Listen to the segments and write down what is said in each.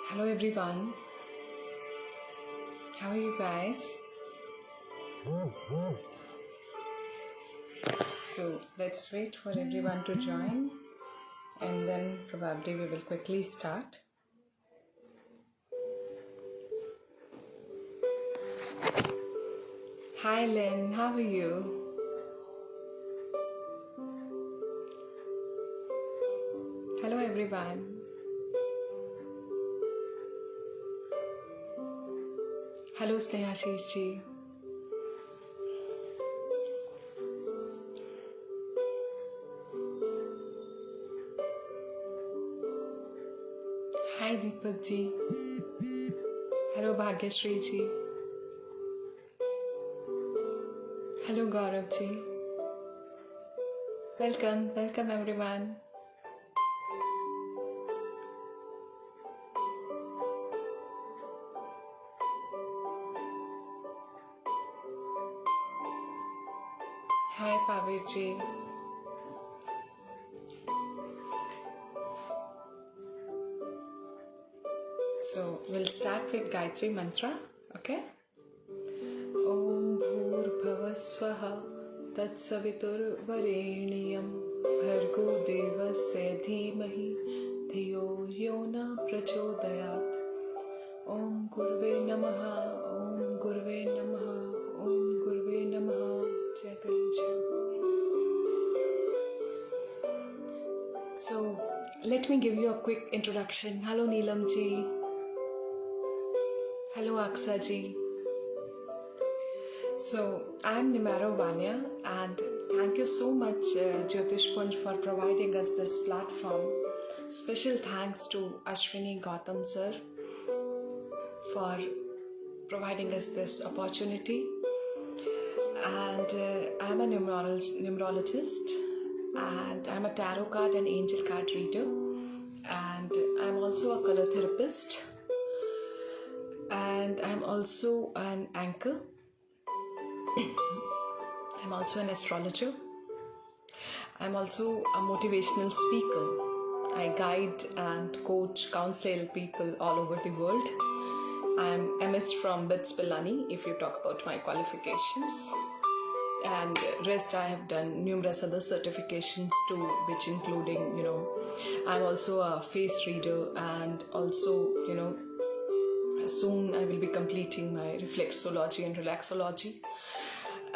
Hello everyone, how are you guys? So let's wait for everyone to join and then probably we will quickly start. Hi Lynn, how are you? Hello everyone. Hello Snehashish ji. Hi Deepak ji. Hello Bhagyashree ji. Hello Gaurav ji. Welcome everyone. Hi Pavir ji. So we'll start with Gayatri Mantra, okay? Om Bhur Swaha Tatsaviturvareniyam Bhargo Devasya Dhimahi Dhiyo Yona Prachodayat. Om Gurve Namaha, Om Gurve Namaha, Om Gurve Namaha. Jai Ganesha. So let me give you a quick introduction. Hello Neelam ji. Hello Aksa ji. So I'm Nimaro Vanya and thank you so much Jyotish Punj for providing us this platform. Special thanks to Ashwini Gautam sir for providing us this opportunity. And I'm a numerologist and I'm a tarot card and angel card reader, and I'm also a color therapist, and I'm also an anchor. I'm also an astrologer. I'm also a motivational speaker. I guide and coach, counsel people all over the world. I'm MS from BITS Pilani if you talk about my qualifications. And rest I have done numerous other certifications too, which including, I'm also a face reader, and also, soon I will be completing my reflexology and relaxology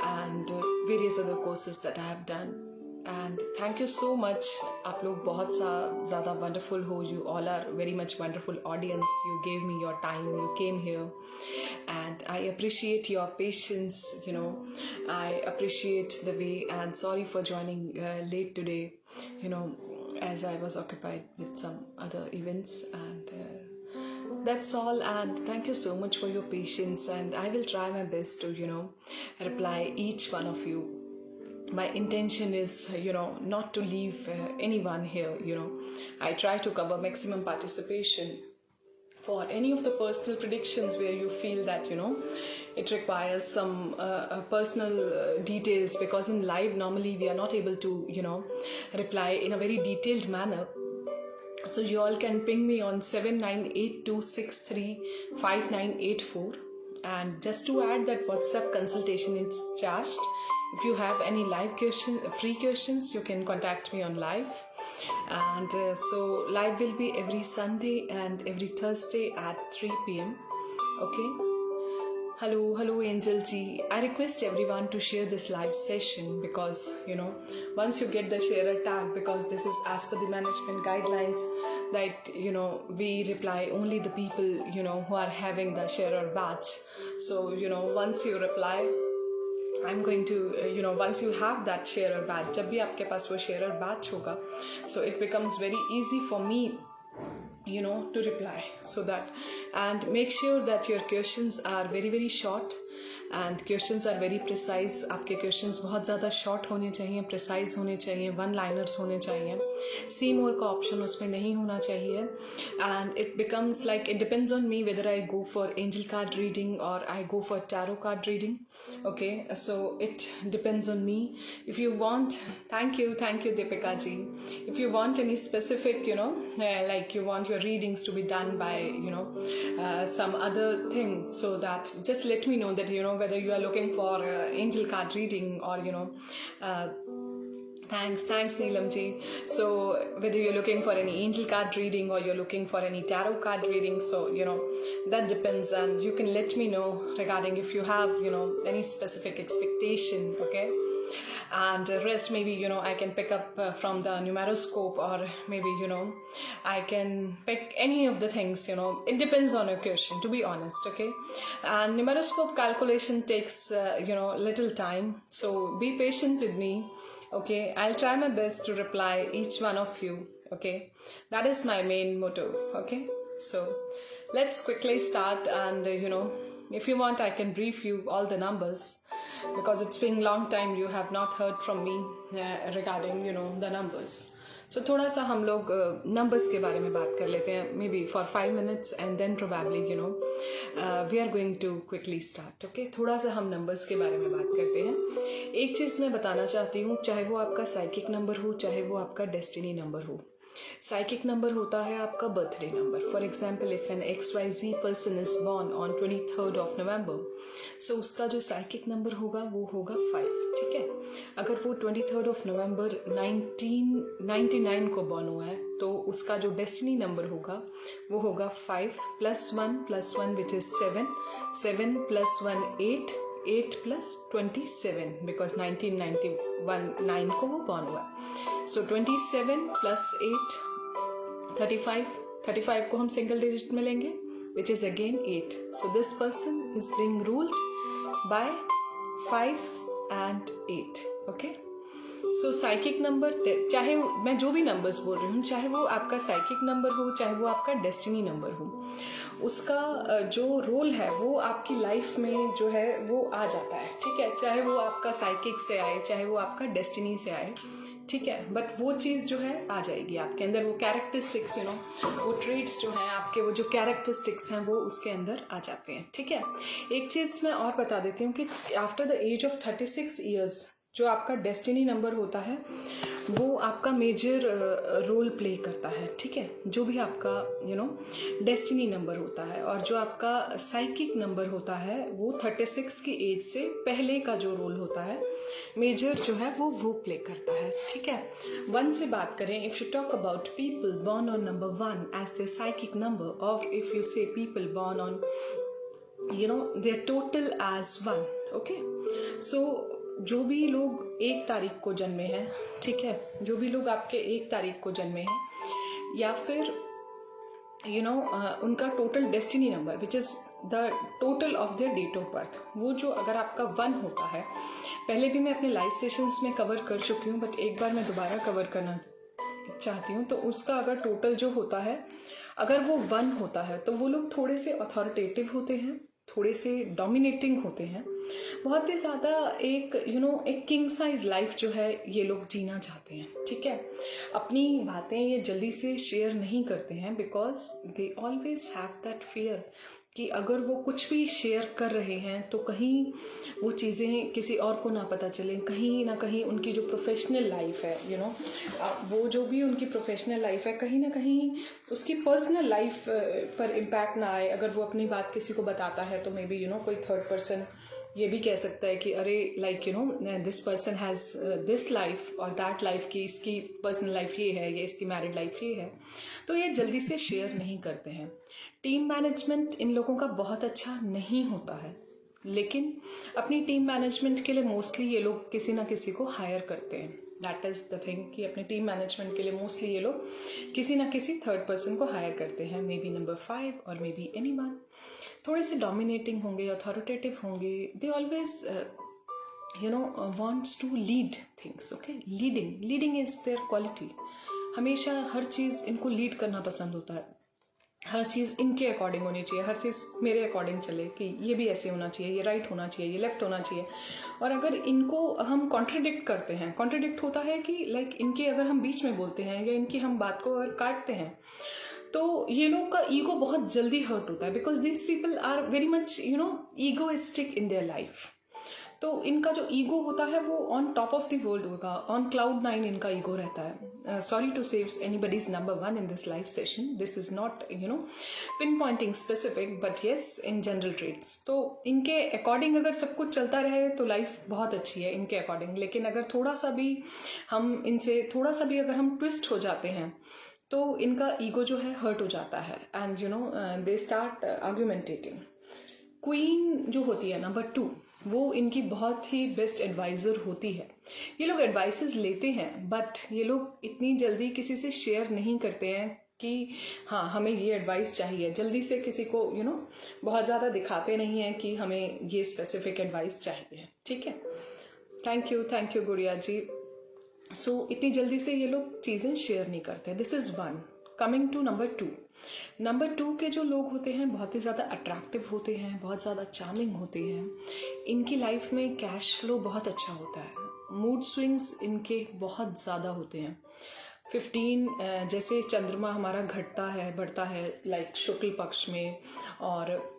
and various other courses that I have done. And thank you so much. आप लोग बहुत ज़्यादा wonderful हो. You all are very much wonderful audience. You gave me your time. You came here, and I appreciate your patience. I appreciate the way. And sorry for joining late today. As I was occupied with some other events, and that's all. And thank you so much for your patience. And I will try my best to reply each one of you. My intention is, not to leave anyone here, I try to cover maximum participation. For any of the personal predictions where you feel that, it requires some personal details, because in live normally we are not able to, reply in a very detailed manner. So you all can ping me on 7982635984. And just to add that WhatsApp consultation is charged. If you have any free questions, you can contact me on live. And so live will be every Sunday and every Thursday at 3 p.m. Okay? Hello Angel Ji. I request everyone to share this live session, because, once you get the sharer tag, because this is as per the management guidelines that, we reply only the people, who are having the sharer badge. So, once you reply, I'm going to, once you have that sharer badge, जब भी आपके पास वो sharer badge होगा, so it becomes very easy for me, to reply. So that, and make sure that your questions are very, very short, and questions are very precise. आपके questions बहुत ज़्यादा short होने चाहिए, प्रिसाइज होने चाहिए, one liners होने चाहिए. सी मोर का ऑप्शन उसमें नहीं होना चाहिए. And it becomes like it depends on me whether I go for angel card reading और आई go for tarot card reading. Okay, so it depends on me. If you want, thank you Deepika ji. If you want any specific, like you want your readings to be done by some other thing, so that just let me know that whether you are looking for angel card reading or Thanks Neelam ji. So whether you're looking for any angel card reading or you're looking for any tarot card reading, so that depends, and you can let me know regarding if you have any specific expectation. Okay, and rest maybe I can pick up from the numeroscope, or maybe I can pick any of the things. It depends on your question, to be honest. Okay, and numeroscope calculation takes little time, so be patient with me. Okay, I'll try my best to reply each one of you. Okay, that is my main motto. Okay, so let's quickly start, and if you want I can brief you all the numbers, because it's been long time you have not heard from me regarding the numbers. So थोड़ा सा हम लोग numbers के बारे में बात कर लेते हैं, maybe for 5 minutes, and then probably we are going to quickly start. Okay, थोड़ा सा हम numbers के बारे में बात करते हैं. एक चीज़ मैं बताना चाहती हूँ, चाहे वो आपका साइकिक नंबर हो, चाहे वो आपका डेस्टिनी नंबर हो. साइकिक नंबर होता है आपका birthday number. For example, if an XYZ person is born on 23rd of November, सो उसका जो साइकिक नंबर होगा वो होगा 5. ठीक है, अगर वो 23rd of November 1999 को बॉर्न हुआ है, तो उसका जो डेस्टिनी नंबर होगा वो होगा 5 + 1 विच इज 7, 7 + 1 8, 8 + 27, बिकॉज 1991 को वो बॉर्न हुआ. सो 27 + 8 35 को हम सिंगल डिजिट में लेंगे, which is again 8. So this person is being ruled by 5 and 8. Okay, so psychic number, चाहे मैं जो भी नंबर्स बोल रही हूँ, चाहे वो आपका साइकिक नंबर हो, चाहे वो आपका डेस्टिनी नंबर हो, उसका जो रोल है वो आपकी लाइफ में जो है वो आ जाता है. ठीक है, चाहे वो आपका साइकिक से आए, चाहे वो आपका डेस्टिनी से आए. ठीक है, बट वो चीज़ जो है आ जाएगी आपके अंदर, वो कैरेक्टरिस्टिक्स वो ट्रेड्स जो हैं आपके, वो जो कैरेक्टरिस्टिक्स हैं वो उसके अंदर आ जाते हैं. ठीक है, एक चीज़ मैं और बता देती हूँ कि after the age of 36 years जो आपका डेस्टिनी नंबर होता है वो आपका मेजर रोल प्ले करता है. ठीक है, जो भी आपका डेस्टिनी नंबर होता है, और जो आपका साइकिक नंबर होता है वो 36 की एज से पहले का जो रोल होता है मेजर जो है वो प्ले करता है. ठीक है, 1 से बात करें, if you talk about people born on number 1 as their psychic number, और if you say people born on their total as 1. Okay, so जो भी लोग 1 तारीख को जन्मे हैं, ठीक है, जो भी लोग आपके 1 तारीख को जन्मे हैं, या फिर उनका total destiny number which is the total of their date of birth, वो जो अगर आपका 1 होता है, पहले भी मैं अपने लाइव सेशंस में कवर कर चुकी हूँ, बट एक बार मैं दोबारा कवर करना चाहती हूँ. तो उसका अगर टोटल जो होता है, अगर वो 1 होता है, तो वो लोग थोड़े से अथॉरिटेटिव होते हैं, थोड़े से डोमिनेटिंग होते हैं, बहुत ही ज़्यादा एक एक किंग साइज लाइफ जो है ये लोग जीना चाहते हैं. ठीक है, अपनी बातें ये जल्दी से शेयर नहीं करते हैं, because they always have that fear कि अगर वो कुछ भी शेयर कर रहे हैं तो कहीं वो चीज़ें किसी और को ना पता चले, कहीं ना कहीं उनकी जो प्रोफेशनल लाइफ है वो जो भी उनकी प्रोफेशनल लाइफ है, कहीं ना कहीं उसकी पर्सनल लाइफ पर इम्पैक्ट ना आए. अगर वो अपनी बात किसी को बताता है तो मे बी कोई थर्ड पर्सन ये भी कह सकता है कि अरे like this person has this life और दैट लाइफ, की इसकी पर्सनल लाइफ ये है या इसकी मैरिड लाइफ ये है, तो ये जल्दी से शेयर नहीं करते हैं. टीम मैनेजमेंट इन लोगों का बहुत अच्छा नहीं होता है, लेकिन अपनी टीम मैनेजमेंट के लिए मोस्टली ये लोग किसी ना किसी को हायर करते हैं. दैट इज़ द थिंग कि अपने टीम मैनेजमेंट के लिए मोस्टली ये लोग किसी ना किसी थर्ड पर्सन को हायर करते हैं, मे बी नंबर 5 और मे बी एनीवन. थोड़े से डोमिनेटिंग होंगे, अथॉरिटेटिव होंगे, they always wants to lead things. Okay, leading is there quality. हमेशा हर चीज़ इनको लीड करना पसंद होता है. हर चीज़ इनके अकॉर्डिंग होनी चाहिए, हर चीज़ मेरे अकॉर्डिंग चले कि ये भी ऐसे होना चाहिए, ये राइट होना चाहिए, ये लेफ्ट होना चाहिए। और अगर इनको हम कॉन्ट्रडिक्ट करते हैं, कॉन्ट्रडिक्ट होता है कि लाइक इनके अगर हम बीच में बोलते हैं या इनकी हम बात को अगर काटते हैं तो ये लोग का ईगो बहुत जल्दी हर्ट होता है, because this people are very much egoistic in their life. तो इनका जो ईगो होता है वो on top of the world होगा, ऑन क्लाउड 9 इनका ईगो रहता है। Sorry to say anybody's number 1 in this live session, this is not pin pointing specific, but yes in general traits. तो इनके अकॉर्डिंग अगर सब कुछ चलता रहे तो लाइफ बहुत अच्छी है इनके अकॉर्डिंग, लेकिन अगर थोड़ा सा भी अगर हम ट्विस्ट हो जाते हैं तो इनका ईगो जो है हर्ट हो जाता है, एंड दे स्टार्ट आर्ग्यूमेंटेटिंग। क्वीन जो होती है नंबर 2, वो इनकी बहुत ही बेस्ट एडवाइज़र होती है। ये लोग एडवाइसेस लेते हैं, बट ये लोग इतनी जल्दी किसी से शेयर नहीं करते हैं कि हाँ हमें ये एडवाइस चाहिए। जल्दी से किसी को बहुत ज़्यादा दिखाते नहीं हैं कि हमें ये स्पेसिफिक एडवाइस चाहिए। ठीक है, थैंक यू गुड़िया जी। सो इतनी जल्दी से ये लोग चीज़ें शेयर नहीं करते। This is 1। Coming to number 2 के जो लोग होते हैं बहुत ही ज़्यादा अट्रैक्टिव होते हैं, बहुत ज़्यादा चार्मिंग होते हैं। इनकी लाइफ में कैश फ्लो बहुत अच्छा होता है, मूड स्विंग्स इनके बहुत ज़्यादा होते हैं। 15 जैसे चंद्रमा हमारा घटता है बढ़ता है लाइक शुक्ल पक्ष में और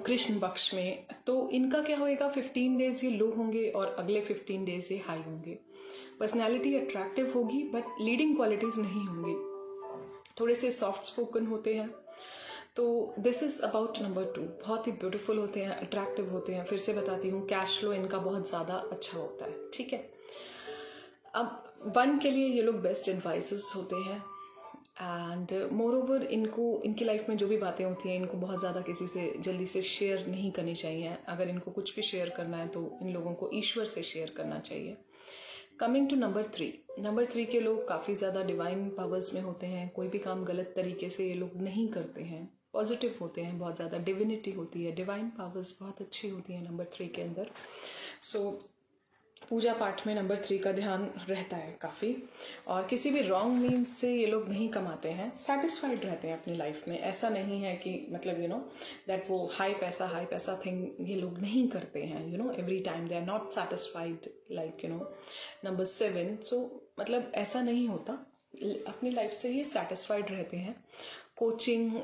कृष्ण पक्ष में, तो इनका क्या होएगा, 15 डेज ये लो होंगे और अगले 15 डेज ये हाई होंगे। पर्सनैलिटी अट्रैक्टिव होगी बट लीडिंग क्वालिटीज़ नहीं होंगी, थोड़े से सॉफ्ट स्पोकन होते हैं। तो दिस इज़ अबाउट नंबर 2। बहुत ही ब्यूटीफुल होते हैं, अट्रैक्टिव होते हैं। फिर से बताती हूँ, कैश फ्लो इनका बहुत ज़्यादा अच्छा होता है। ठीक है, अब 1 के लिए ये लोग बेस्ट एडवाइसेस होते हैं, एंड मोर ओवर इनकी लाइफ में जो भी बातें होती हैं इनको बहुत ज़्यादा किसी से जल्दी से शेयर नहीं करनी चाहिए। अगर इनको कुछ भी शेयर करना है तो इन लोगों को ईश्वर से शेयर करना चाहिए। कमिंग टू नंबर 3 के लोग काफ़ी ज़्यादा डिवाइन पावर्स में होते हैं। कोई भी काम गलत तरीके से ये लोग नहीं करते हैं, पॉजिटिव होते हैं, बहुत ज़्यादा डिविनिटी होती है, डिवाइन पावर्स बहुत अच्छी होती हैं नंबर 3 के अंदर। सो पूजा पाठ में नंबर 3 का ध्यान रहता है काफ़ी, और किसी भी रॉन्ग मीन्स से ये लोग नहीं कमाते हैं, सेटिस्फाइड रहते हैं अपनी लाइफ में। ऐसा नहीं है कि मतलब दैट वो हाई पैसा थिंग ये लोग नहीं करते हैं, every time they are not satisfied like number 7। So मतलब ऐसा नहीं होता, अपनी लाइफ से ये सेटिस्फाइड रहते हैं। कोचिंग,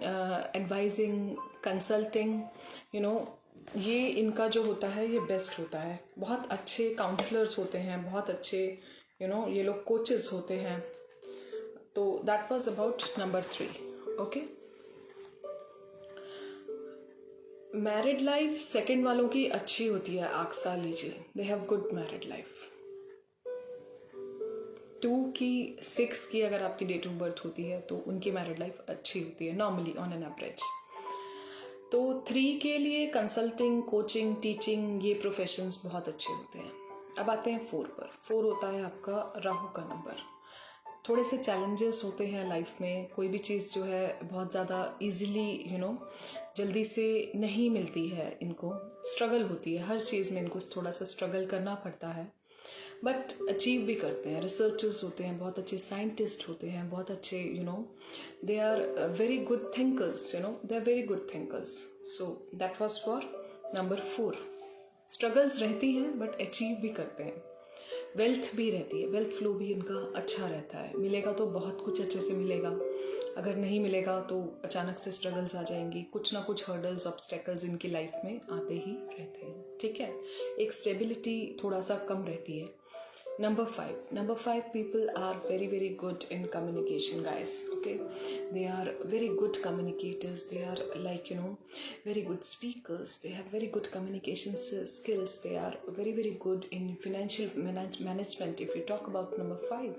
एडवाइजिंग, कंसल्टिंग, ये इनका जो होता है ये बेस्ट होता है। बहुत अच्छे काउंसलर्स होते हैं, बहुत अच्छे ये लोग कोचेस होते हैं। तो that was about number 3। Okay, married life second वालों की अच्छी होती है, आक्सा लीजिए, they have good married life. 2 की 6 की अगर आपकी डेट ऑफ बर्थ होती है तो उनकी मैरिड लाइफ अच्छी होती है नॉर्मली ऑन एन एवरेज। तो 3 के लिए कंसल्टिंग, कोचिंग, टीचिंग, ये प्रोफेशंस बहुत अच्छे होते हैं। अब आते हैं 4 पर। 4 होता है आपका राहु का नंबर। थोड़े से चैलेंजेस होते हैं लाइफ में, कोई भी चीज़ जो है बहुत ज़्यादा इजीली जल्दी से नहीं मिलती है, इनको स्ट्रगल होती है, हर चीज़ में इनको थोड़ा सा स्ट्रगल करना पड़ता है, बट अचीव भी करते हैं। रिसर्चर्स होते हैं, बहुत अच्छे साइंटिस्ट होते हैं, बहुत अच्छे they are very good thinkers, they are very good thinkers. So that was for number 4। Struggles रहती हैं बट अचीव भी करते हैं। वेल्थ भी रहती है, वेल्थ फ्लो भी इनका अच्छा रहता है। मिलेगा तो बहुत कुछ अच्छे से मिलेगा, अगर नहीं मिलेगा तो अचानक से स्ट्रगल्स आ जाएंगी, कुछ ना कुछ हर्डल्स, ऑब्स्टेकल्स इनकी लाइफ में आते ही रहते हैं। ठीक है, एक स्टेबिलिटी थोड़ा सा कम रहती है। Number 5 people are very very good in communication, guys. Okay, they are very good communicators, they are like very good speakers, they have very good communication skills, they are very very good in financial management. If you talk about number 5,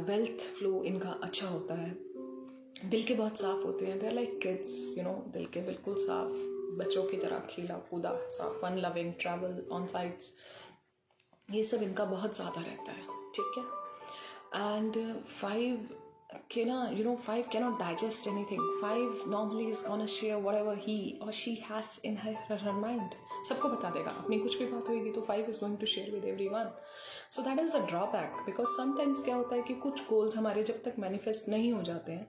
wealth flow इनका अच्छा होता है, दिल के बहुत साफ होते हैं, they are like kids, दिल के बिल्कुल साफ, बच्चों की तरह खिला कूदा साफ, fun loving, travel on sites, ये सब इनका बहुत ज़्यादा रहता है। ठीक है, एंड 5 के ना 5 cannot digest anything. 5 normally is gonna share whatever he or she has in her mind. सबको बता देगा, अपनी कुछ भी बात होगी तो 5 is going to share with everyone. So that is the drawback, because sometimes क्या होता है कि कुछ गोल्स हमारे जब तक मैनिफेस्ट नहीं हो जाते हैं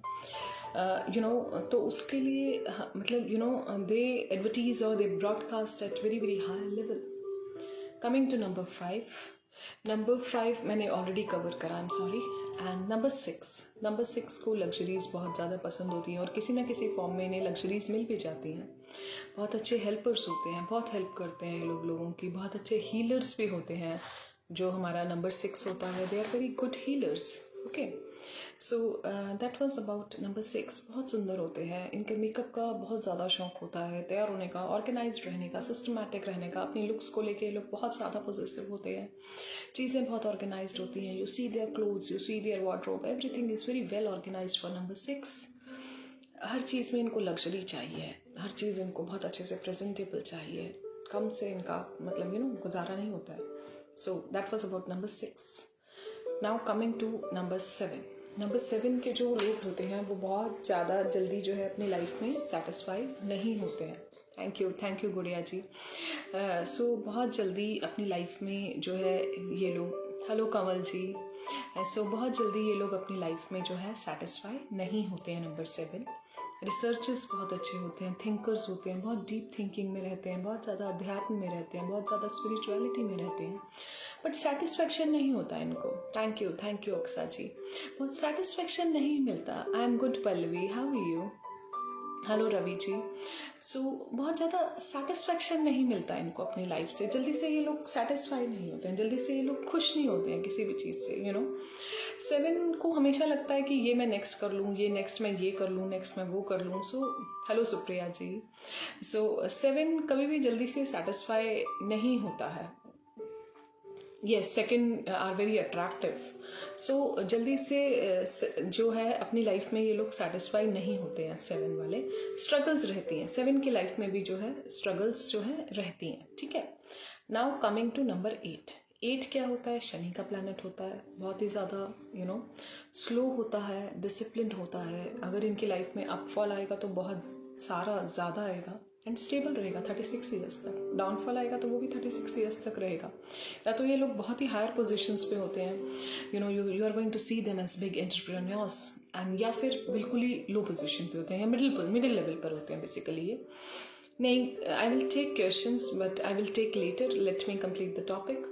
तो उसके लिए मतलब दे एडवर्टीज और they broadcast at very very high level. Coming to number 5 मैंने ऑलरेडी कवर करा, I am sorry. And number 6 को लग्जरीज बहुत ज़्यादा पसंद होती हैं और किसी ना किसी फॉर्म में इन्हें लग्जरीज मिल भी जाती हैं. बहुत अच्छे हेल्पर्स होते हैं, बहुत हेल्प करते हैं लोगों की. बहुत अच्छे हीलर्स भी होते हैं. जो हमारा नंबर 6 होता है, they are very good healers. Okay, so that was about number 6. बहुत सुंदर होते हैं. इनके मेकअप का बहुत ज़्यादा शौक होता है, तैयार होने का, ऑर्गेनाइज्ड रहने का, सिस्टमैटिक रहने का. अपनी लुक्स को लेके लोग बहुत ज़्यादा पॉजिटिव होते हैं. चीज़ें बहुत ऑर्गेनाइज्ड होती हैं. You see their clothes, you see their wardrobe, everything is very well organised for number 6. हर चीज़ में इनको लग्जरी चाहिए. हर चीज़ इनको बहुत अच्छे से प्रेजेंटेबल चाहिए. कम से इनका मतलब गुजारा नहीं होता है. So that was about number 6. Now coming to number 7. Number 7 के जो लोग होते हैं वो बहुत ज़्यादा जल्दी जो है अपनी लाइफ में सेटिस्फाई नहीं होते हैं. थैंक यू गुड़िया जी. सो बहुत जल्दी अपनी लाइफ में जो है ये लोग, हेलो कंवल जी. सो बहुत जल्दी ये लोग अपनी लाइफ में जो है सेटिस्फाई नहीं होते हैं. नंबर 7 रिसर्चर्स बहुत अच्छे होते हैं, थिंकर्स होते हैं, बहुत डीप थिंकिंग में रहते हैं, बहुत ज़्यादा अध्यात्म में रहते हैं, बहुत ज़्यादा स्पिरिचुअलिटी में रहते हैं, बट सेटिस्फैक्शन नहीं होता इनको. Thank you Aksa ji. बहुत सेटिस्फैक्शन नहीं मिलता. I am good Pallavi, how are you? Hello Ravi ji. So बहुत ज़्यादा सेटिस्फैक्शन नहीं मिलता इनको अपनी लाइफ से. जल्दी से ये लोग सेटिस्फाई नहीं होते हैं, जल्दी से ये लोग खुश नहीं होते हैं किसी भी चीज़ से. 7 को हमेशा लगता है कि ये मैं नेक्स्ट कर लूँ, ये नेक्स्ट मैं ये कर लूँ, नेक्स्ट मैं वो कर लूँ. सो हेलो सुप्रिया जी. सो 7 कभी भी जल्दी से सेटिस्फाई नहीं होता है. Yes, second are very attractive. So जल्दी से जो है अपनी लाइफ में ये लोग सेटिस्फाई नहीं होते हैं. 7 वाले स्ट्रगल्स रहती हैं. 7 की लाइफ में भी जो है स्ट्रगल्स जो है रहती हैं. ठीक है. Now coming to number 8. 8 क्या होता है? शनि का प्लैनेट होता है. बहुत ही ज़्यादा स्लो होता है, डिसिप्लिन होता है. अगर इनकी लाइफ में अपफॉल आएगा तो बहुत सारा ज़्यादा आएगा एंड स्टेबल रहेगा 36 ईयर्स तक. डाउनफॉल आएगा तो वो भी 36 ईयर्स तक रहेगा. या तो ये लोग बहुत ही हायर पोजीशंस पे होते हैं, you are going to see them as big entrepreneurs, and या फिर बिल्कुल ही लो पोजीशन पे होते हैं या मिडिल लेवल पर होते हैं बेसिकली. ये नहीं, I will take questions but I will take later. Let me complete the topic.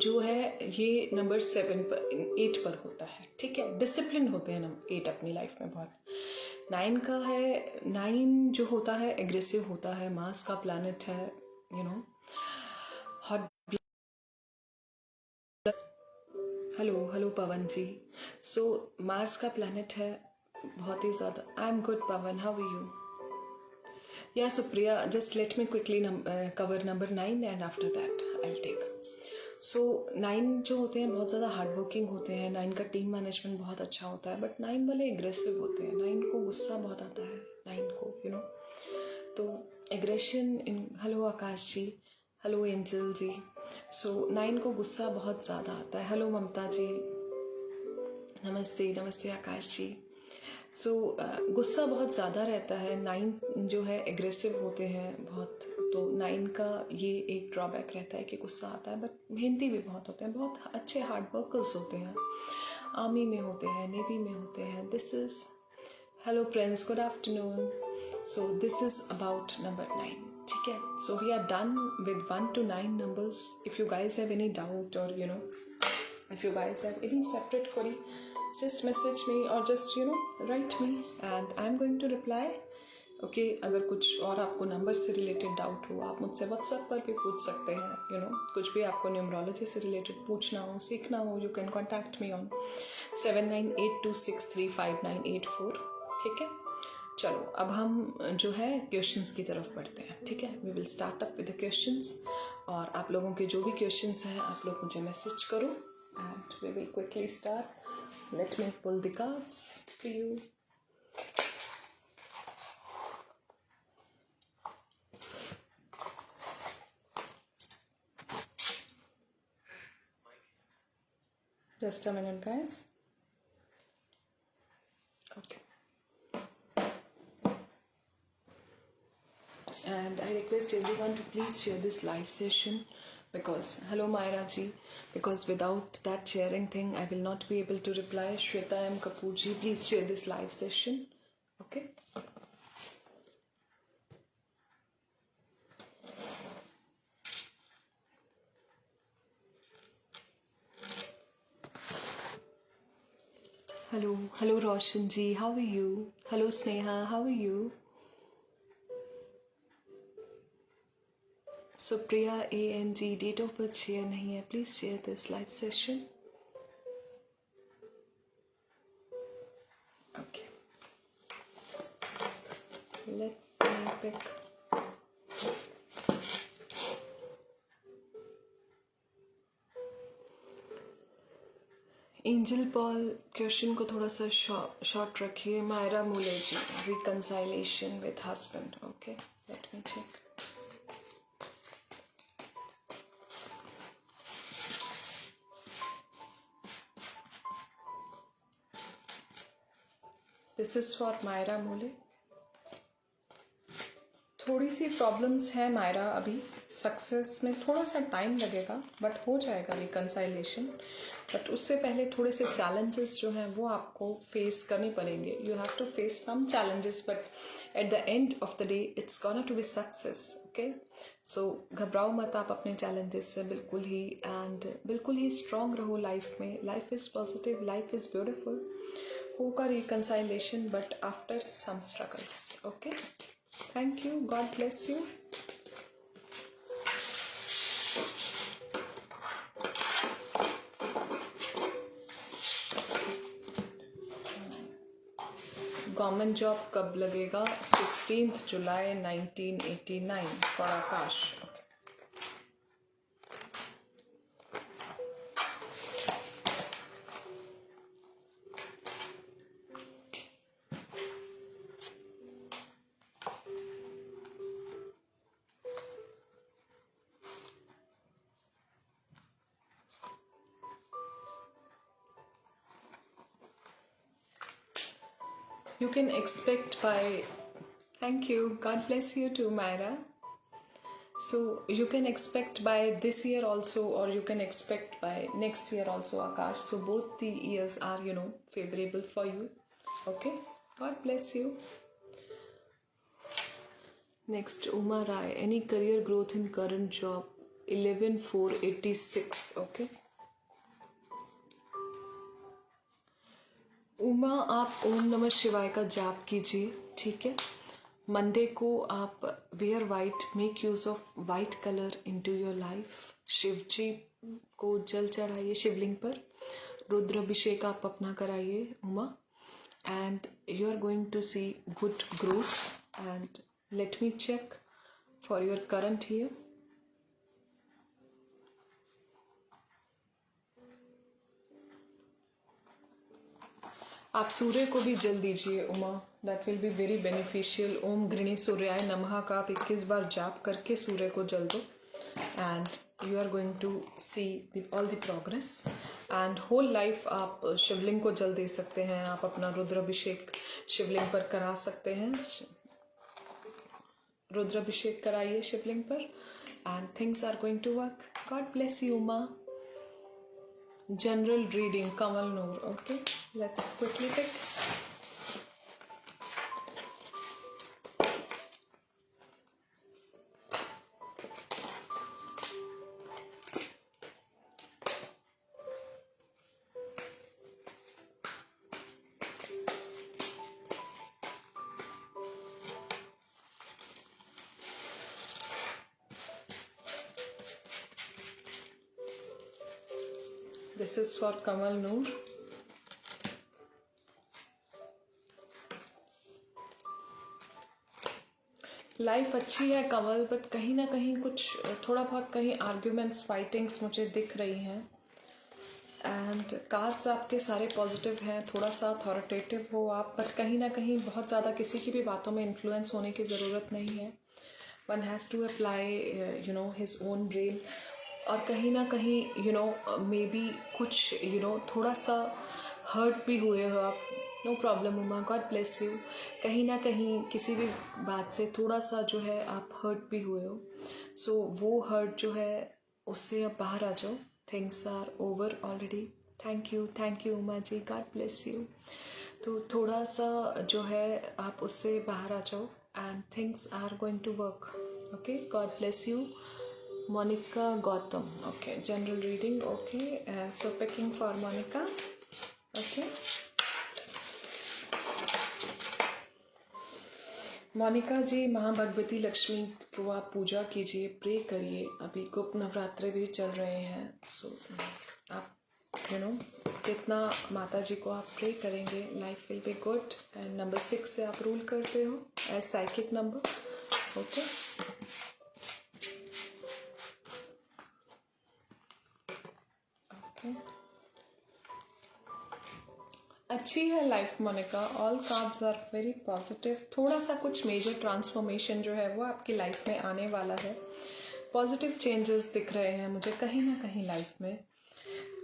जो है ये नंबर 8 पर होता है. ठीक है. डिसिप्लिन होते हैं नंबर 8 अपनी लाइफ में बहुत. 9 का है, 9 जो होता है एग्रेसिव होता है. मार्स का प्लैनेट है. Hot. Hello Pawan ji. So Mars का प्लैनेट है बहुत ही ज़्यादा. I am good Pawan, how are you? Yeah Supriya, just let me quickly cover number 9 and after that I will take. So 9 जो होते हैं बहुत ज़्यादा हार्ड वर्किंग होते हैं. 9 का टीम मैनेजमेंट बहुत अच्छा होता है, बट 9 वाले एग्रेसिव होते हैं. 9 को गुस्सा बहुत आता है 9 को. तो एग्रेशन इन. हेलो आकाश जी. हेलो एंजल जी. सो 9 को गुस्सा बहुत ज़्यादा आता है. हेलो ममता जी. नमस्ते आकाश जी. सो गुस्सा बहुत ज़्यादा रहता है. 9 जो है एग्रेसिव होते हैं बहुत. तो 9 का ये एक ड्रॉबैक रहता है कि गुस्सा आता है, बट मेहनती भी बहुत होते हैं. बहुत अच्छे हार्ड वर्कर्स होते हैं. आर्मी में होते हैं, नेवी में होते हैं. This is. Hello friends, good afternoon. So this is about number 9. ठीक है. So we are done with 1 to 9 numbers. If you guys have any doubt or if you guys have any separate query, just message me or just write me and I'm going to reply. Okay. अगर कुछ और आपको number से related doubt हो, आप मुझसे WhatsApp पर भी पूछ सकते हैं. कुछ भी आपको न्यूमरोलॉजी से रिलेटेड पूछना हो, सीखना हो, you can contact me on 7982635984. ठीक है. चलो अब हम जो है क्वेश्चंस की तरफ बढ़ते हैं. ठीक है. We will start up with the questions. और आप लोगों के जो भी क्वेश्चंस हैं आप लोग मुझे मैसेज करो and we will quickly start. Let me pull the cards for you. Just a minute, guys. Okay. And I request everyone to please share this live session Because, hello Myra ji, because without that sharing thing, I will not be able to reply. Shweta M. Kapoor ji, please share this live session. Okay? Hello Roshan ji, how are you? Hello Sneha, how are you? Supriya ANG, date of birth share nahi hai. Please share this live session. Okay. Let me pick. Angel Paul question को थोड़ा सा short रखिए. Myra Mule ji, reconciliation with husband. Okay, let me check. This is for Myra Mule. थोड़ी सी problems है मायरा, अभी success में थोड़ा सा टाइम लगेगा, बट हो जाएगा रिकंसाइलेशन. बट उससे पहले थोड़े से चैलेंजेस जो हैं वो आपको फेस करने पड़ेंगे. You have to face some challenges, but at the end of the day it's gonna to be success. Okay, so घबराओ मत आप अपने चैलेंजेस से बिल्कुल ही, एंड बिल्कुल ही स्ट्रांग रहो लाइफ में. Life is positive, life is beautiful. होगा reconciliation, but after some struggles. Okay, thank you. God bless you. Government job कब लगेगा? 16th July 1989 for Akash. You can expect by, thank you, God bless you too, Myra. So you can expect by this year also, or you can expect by next year also, Akash. So both the years are, favorable for you. Okay, God bless you. Next, Uma Rai, any career growth in current job? 11/4/86. Okay. Uma, आप ओम नमः शिवाय का जाप कीजिए, ठीक है. Monday को आप wear white, make use of white colour into your life. Shiv ji को जल चढ़ाइए शिवलिंग पर. रुद्राभिषेक आप अपना कराइए Uma, and you are going to see good growth. And let me check for your current year. आप सूर्य को भी जल दीजिए Uma, that will be very beneficial. ओम गृणी सूर्याय नमः का आप 21 बार जाप करके सूर्य को जल दो, and you are going to see all the progress. And whole life आप शिवलिंग को जल दे सकते हैं. आप अपना रुद्राभिषेक शिवलिंग पर करा सकते हैं. रुद्राभिषेक कराइए शिवलिंग पर, and things are going to work. God bless you Uma. General reading, Kamal Noor. Okay, let's quickly pick. This is for Kamal Noor. Life अच्छी है कमल, बट कहीं ना कहीं कुछ थोड़ा बहुत कहीं आर्ग्यूमेंट्स, फाइटिंग्स मुझे दिख रही हैं. एंड कार्ड्स आपके सारे पॉजिटिव हैं. थोड़ा सा अथॉरिटेटिव हो आप, बट कहीं ना कहीं बहुत ज़्यादा किसी की भी बातों में इन्फ्लुएंस होने की ज़रूरत नहीं है. One has to apply his own brain. और कहीं ना कहीं मे बी कुछ थोड़ा सा हर्ट भी हुए हो आप. No problem Uma, God bless you. कहीं ना कहीं किसी भी बात से थोड़ा सा जो है आप हर्ट भी हुए हो. सो वो हर्ट जो है उससे अब बाहर आ जाओ. Things are over already. Thank you Uma ji, God bless you. तो थोड़ा सा जो है आप उससे बाहर आ जाओ and things are going to work. Okay, God bless you. Monica Gautam. Okay, general reading. Okay, so picking for Monica. Okay. Monica ji, माँ भगवती लक्ष्मी को आप पूजा कीजिए, प्रे करिए. अभी गुप्त नवरात्रे भी चल रहे हैं. सो आप कितना माता जी को आप प्रे करेंगे, life will be good. And number 6 से आप रूल करते हो एज साइकिक नंबर. ओके. अच्छी है life Monika. All cards are very positive. थोड़ा सा कुछ मेजर ट्रांसफॉर्मेशन जो है वो आपकी लाइफ में आने वाला है. पॉजिटिव चेंजेस दिख रहे हैं मुझे कहीं ना कहीं लाइफ में.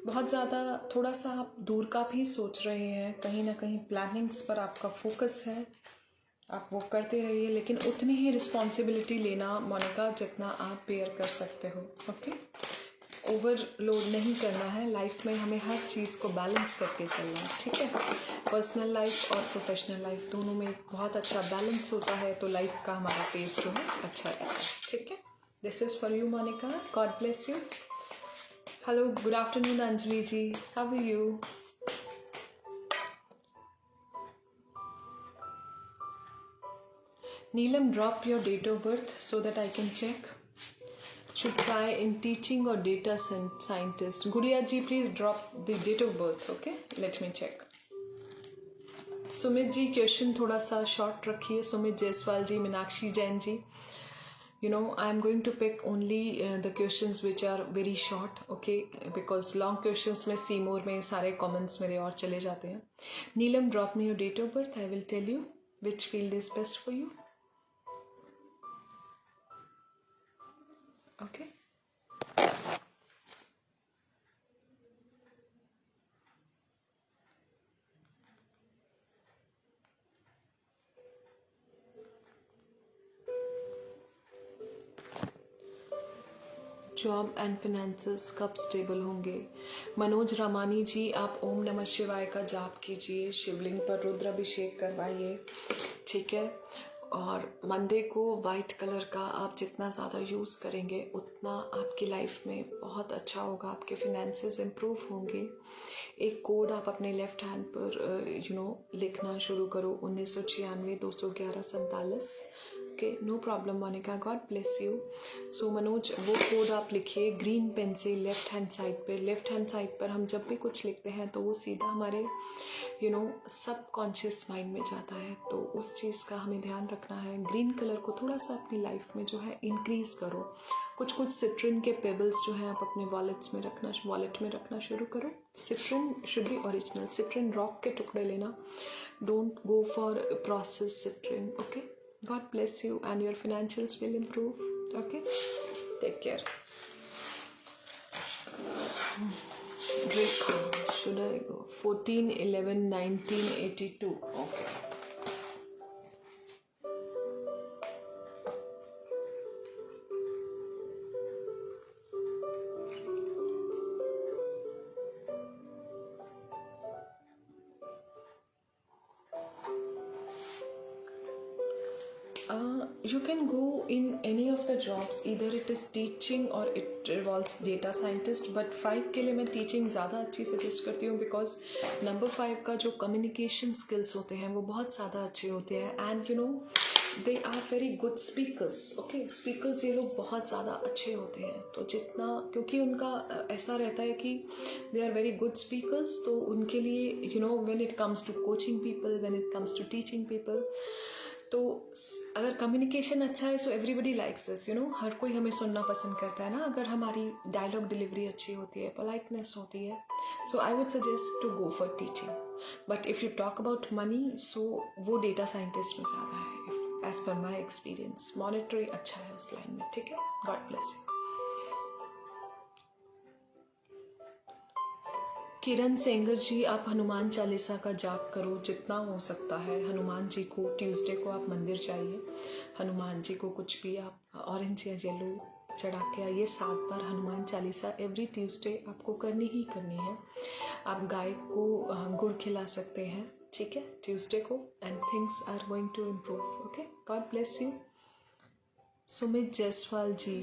बहुत ज़्यादा थोड़ा सा आप दूर का भी सोच रहे हैं, कहीं ना कहीं प्लानिंग्स पर आपका फोकस है. आप वो करते रहिए, लेकिन उतनी ही रिस्पॉन्सिबिलिटी लेना मोनिका जितना आप बेयर कर सकते हो. ओके. ओवरलोड नहीं करना है लाइफ में. हमें हर चीज़ को बैलेंस करके चलना है. ठीक है. पर्सनल लाइफ और प्रोफेशनल लाइफ दोनों में एक बहुत अच्छा बैलेंस होता है, तो लाइफ का हमारा पेस जो है अच्छा रहता है. ठीक है. This is for you Monika. God bless you. Hello, good afternoon Anjali ji, how are you? Neelam, drop your date of birth so that I can check. Should try in teaching or data scientist. Gudiya ji, please drop the date of birth. Okay, let me check. Sumit ji, question थोड़ा सा short रखिए. सुमित जायसवाल जी, Meenakshi Jain ji, I am going to pick only the questions which are very short. Okay, because long questions में see more में सारे comments मेरे और चले जाते हैं. नीलम, drop me your date of birth. I will tell you which field is best for you. Okay. Job and finances कब stable होंगे? मनोज रामानी जी, आप ओम नमः शिवाय का जाप कीजिए, शिवलिंग पर रुद्राभिषेक करवाइए. ठीक है. और मंडे को वाइट कलर का आप जितना ज़्यादा यूज़ करेंगे उतना आपकी लाइफ में बहुत अच्छा होगा. आपके फिनेंसेस इम्प्रूव होंगे. एक कोड आप अपने लेफ्ट हैंड पर लिखना शुरू करो. 1996 211 47. Okay, no problem Monica, God bless you. So Manoj, वो कोड आप लिखिए ग्रीन पेन से लेफ्ट हैंड साइड पर. लेफ्ट हैंड साइड पर हम जब भी कुछ लिखते हैं तो वो सीधा हमारे सब कॉन्शियस माइंड में जाता है, तो उस चीज़ का हमें ध्यान रखना है. ग्रीन कलर को थोड़ा सा अपनी लाइफ में जो है इंक्रीज़ करो. कुछ सिट्रिन के पेबल्स जो हैं आप अपने वॉलेट में रखना शुरू करो. Citrine should be original. Citrine rock के टुकड़े लेना. Don't go for process citrine. Okay. God bless you and your financials will improve. Okay, take care. Draco, should I go 14/11/1982? Okay. You can go in any of the jobs, either it is teaching or it involves data scientist, but 5 के लिए मैं teaching ज़्यादा अच्छी suggest करती हूँ, because number 5 का जो communication skills होते हैं वो बहुत ज़्यादा अच्छे होते हैं. and they are very good speakers. okay, speakers ये लोग बहुत ज़्यादा अच्छे होते हैं. तो जितना, क्योंकि उनका ऐसा रहता है कि they are very good speakers, तो उनके लिए when it comes to coaching people, when it comes to teaching people, तो अगर कम्युनिकेशन अच्छा है सो एवरीबडी लाइक्स अस. हर कोई हमें सुनना पसंद करता है ना, अगर हमारी डायलॉग डिलीवरी अच्छी होती है, पोलाइटनेस होती है. So I would suggest to go for teaching. But if you talk about money, so वो डेटा साइंटिस्ट में ज़्यादा है as per my experience. Monetary अच्छा है उस लाइन में. ठीक है. God bless you. Kiran Sengar ji, आप हनुमान चालीसा का जाप करो जितना हो सकता है. हनुमान जी को ट्यूसडे को आप मंदिर जाइए. हनुमान जी को कुछ भी आप ऑरेंज या येलो चढ़ा के आइए 7 बार हनुमान चालीसा एवरी ट्यूसडे आपको करनी ही करनी है। आप गाय को गुड़ खिला सकते हैं, ठीक है, ट्यूसडे को, and things are going to improve. Okay, God bless you. Sumit Jaiswal ji,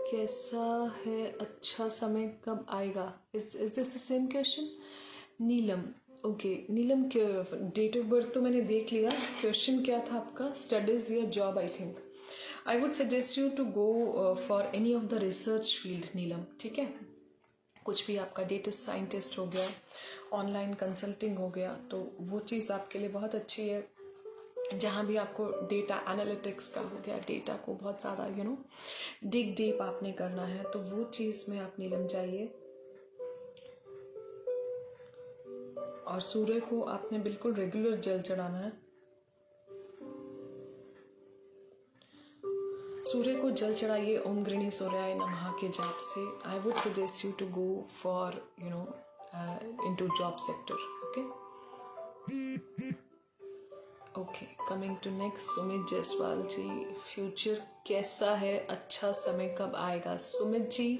कैसा है, अच्छा समय कब आएगा? Is this the same question? Neelam, okay Neelam, date of birth तो मैंने देख लिया, क्वेश्चन क्या था आपका? स्टडीज या job? I think I would suggest you to go for any of the research field Neelam, ठीक है। कुछ भी आपका डेटा साइंटिस्ट हो गया, ऑनलाइन कंसल्टिंग हो गया, तो वो चीज़ आपके लिए बहुत अच्छी है। जहाँ भी आपको डेटा एनालिटिक्स का हो गया, डेटा को बहुत ज़्यादा डिग डीप आपने करना है, तो वो चीज़ में आप नीलम जाइए। और सूर्य को आपने बिल्कुल रेगुलर जल चढ़ाना है। सूर्य को जल चढ़ाइए ओम गृणी सूर्याय नमः के जाप से। I would suggest you to go for into job sector. Okay, coming to next, Sumit Jaiswal ji, future कैसा है, अच्छा समय कब आएगा? सुमित जी,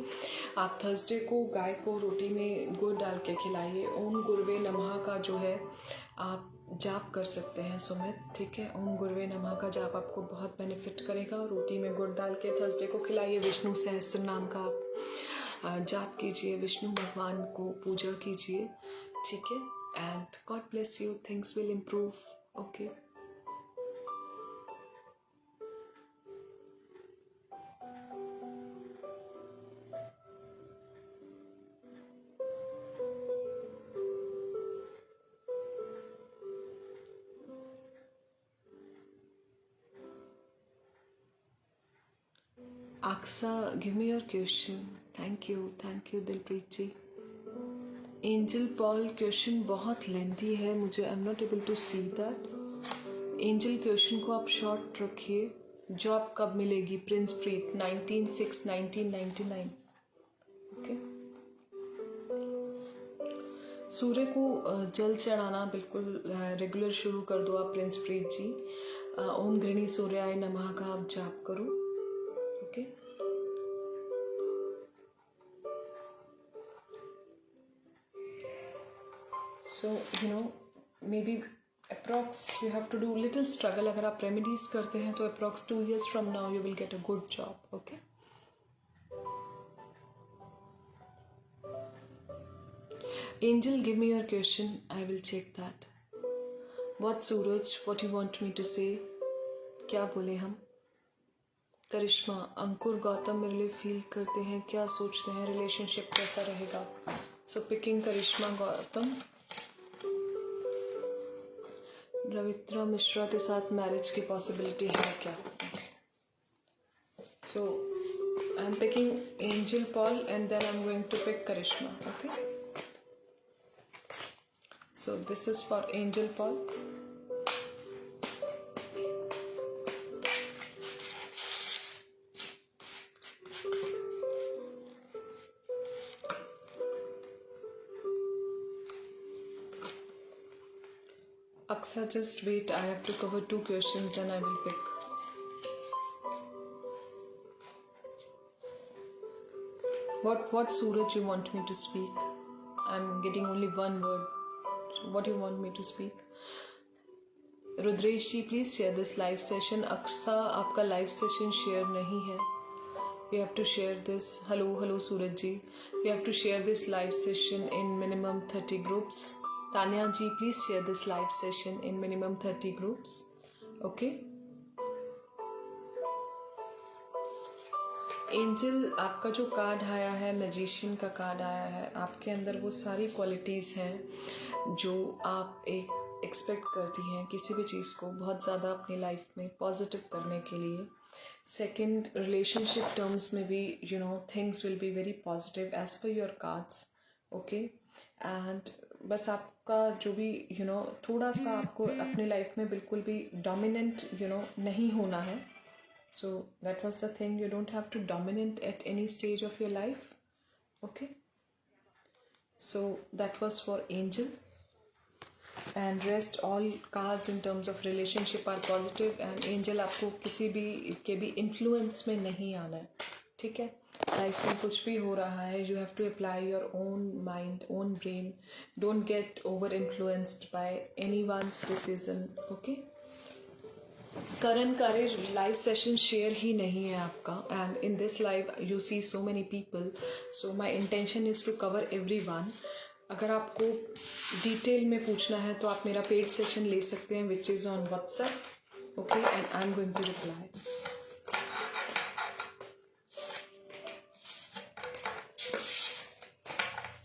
आप थर्सडे को गाय को रोटी में गुड़ डाल के खिलाइए। ओम गुरुवे नमः का जो है आप जाप कर सकते हैं सुमित, ठीक है। ओम गुरुवे नमः का जाप आपको बहुत बेनिफिट करेगा। रोटी में गुड़ डाल के थर्सडे को खिलाइए। विष्णु सहस्त्र नाम का आप जाप कीजिए, विष्णु भगवान को पूजा कीजिए, ठीक है। And God bless you, things will improve. Okay, Aksa, give me your question. Thank you Dilpreet ji. Angel Paul, question बहुत लेंथी है, मुझे I am not able to see that. Angel, question को आप शॉर्ट रखिए। जॉब कब मिलेगी? प्रिंस प्रीत, 19/6/1999। Okay, सूर्य को जल चढ़ाना बिल्कुल रेगुलर शुरू कर दो आप प्रिंस प्रीत जी। ओम गृणी सूर्याय नमः का आप जाप करो। Okay, so maybe approx you have to do little struggle। अगर आप रेमेडीज करते हैं तो approx 2 years from now you will get a good job। okay, Angel, give me your question, I will check that। what Suraj, what you want me to say? क्या बोले हम? करिश्मा, अंकुर गौतम मेरे लिए फील करते हैं, क्या सोचते हैं, रिलेशनशिप कैसा रहेगा? So picking Karishma Gautam. रवित्रा मिश्रा के साथ मैरिज की पॉसिबिलिटी है क्या? So I am picking Angel Paul and then I am going to pick Karishma. Okay, so this is for Angel Paul. Aksa, just wait, I have to cover 2 questions, then I will pick. What Suraj you want me to speak? I'm getting only one word. So what do you want me to speak? Rudresh ji, please share this live session। Aksa, आपका live session share नहीं है। You have to share this। Hello Suraj ji, you have to share this live session in minimum 30 groups। Tanya ji, please share this live session in minimum 30 groups। okay, angel, आपका जो card आया है, magician का card आया है, आपके अंदर वो सारी क्वालिटीज़ हैं जो आप एक्सपेक्ट करती हैं किसी भी चीज़ को बहुत ज़्यादा अपनी लाइफ में पॉजिटिव करने के लिए। सेकंड, रिलेशनशिप टर्म्स में भी things will be very positive as per your cards. Okay, and बस आपका जो भी थोड़ा सा आपको अपनी लाइफ में बिल्कुल भी डोमिनेंट नहीं होना है। So that was the thing, you don't have to dominant at any stage of your life. Okay, so that was for Angel and rest all cards in terms of relationship are positive. And Angel, आपको किसी भी के भी influence में नहीं आना है। ठीक है, लाइफ में कुछ भी हो रहा है, you have to apply your own mind, own brain, don't get over influenced by anyone's decision. Okay, Karan कार्य लाइव सेशन शेयर ही नहीं है आपका, and in this live you see so many people, so my intention is to cover everyone. अगर आपको detail में पूछना है तो आप मेरा पेड सेशन ले सकते हैं, which is on WhatsApp. Okay, and I am going to reply.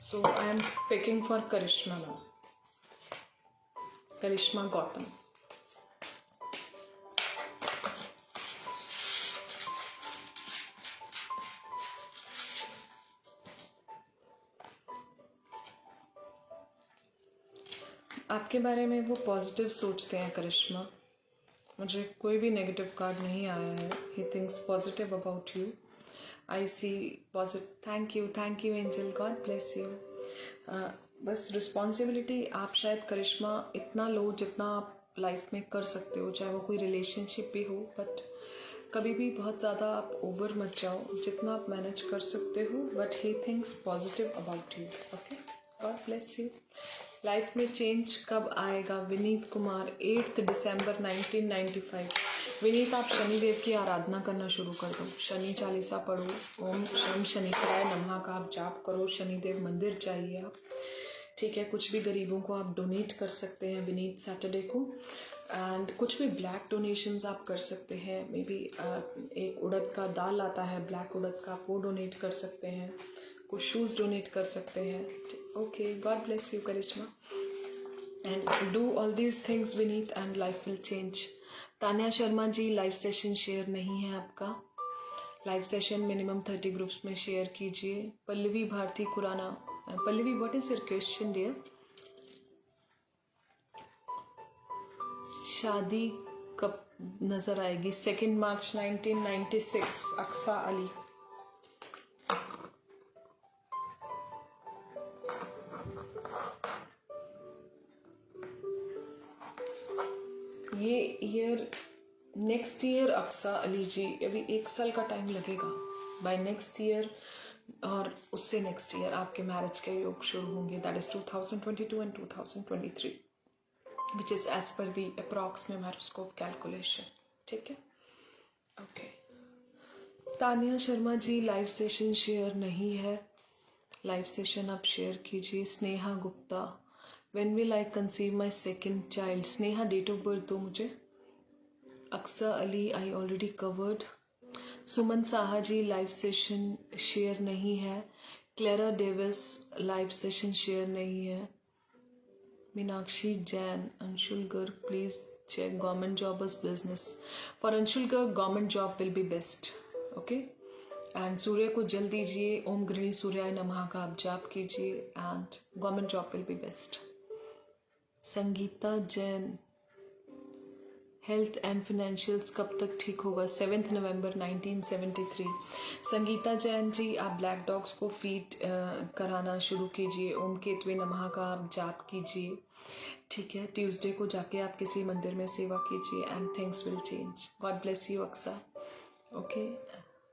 So I am picking for Karishma now. Karishma Gautam. आपके बारे में वो पॉजिटिव सोचते हैं करिश्मा, मुझे कोई भी नेगेटिव कार्ड नहीं आया है। He thinks positive about you, I see positive. Thank you Angel, God bless you. बस रिस्पॉन्सिबिलिटी आप शायद करिश्मा इतना लो जितना आप लाइफ में कर सकते हो, चाहे वो कोई रिलेशनशिप भी हो, बट कभी भी बहुत ज़्यादा आप ओवर मत जाओ, जितना आप मैनेज कर सकते हो। But he thinks positive about you. Okay, God bless you. Life में चेंज कब आएगा? विनीत कुमार, 8 दिसंबर 1995। विनीत, आप शनिदेव की आराधना करना शुरू कर दो, शनि चालीसा पढ़ो, ओम शम शनिचराय नमः का आप जाप करो, शनिदेव मंदिर जाइए आप, ठीक है। कुछ भी गरीबों को आप डोनेट कर सकते हैं विनीत सैटरडे को, एंड कुछ भी ब्लैक डोनेशंस आप कर सकते हैं। मे बी एक उड़द का दाल आता है, ब्लैक उड़द का, वो डोनेट कर सकते हैं, कुछ शूज़ डोनेट कर सकते हैं। Okay, God bless you Karishma, and do all these things Vineet and life will change. Tanya Sharma ji, live session share नहीं है आपका, लाइव सेशन मिनिमम 30 ग्रुप्स में शेयर कीजिए। Pallavi Bharti Khurana, Pallavi what is your question dear? शादी कब नजर आएगी? 2 मार्च 1996, अक्सा अली। ये year, next year Aqsa Ali ji, अभी 1 साल का टाइम लगेगा। बाय नेक्स्ट ईयर और उससे नेक्स्ट ईयर आपके मैरिज के योग शुरू होंगे, that is 2022 and 2023, which is as per the approx numeroscope calculation, ठीक है। Okay, Tania Sharma ji, live session share नहीं है, लाइव सेशन आप शेयर कीजिए। Sneha Gupta, when will I conceive my second child? Sneha, date of birth दो मुझे। Aqsa Ali, I already covered. Suman Saha ji, live session share नहीं है। Clara Davis, live session share नहीं है। Meenakshi Jain, Anshul Garg, please check government job is business. For Anshul Garg, government job will be best. Okay, and सूर्य को जल दीजिए, ओम गृणी सूर्याय नमः का आप जाप कीजिए, and government job will be best. Sangeeta Jain, health and financials कब तक ठीक होगा? 7 नवंबर 1973। संगीता जैन जी, आप ब्लैक डॉग्स को फीड कराना शुरू कीजिए, ओम केतवे नमः का आप जाप कीजिए, ठीक है। ट्यूसडे को जाके आप किसी मंदिर में सेवा कीजिए, and things will change. God bless you Aqsa. Okay,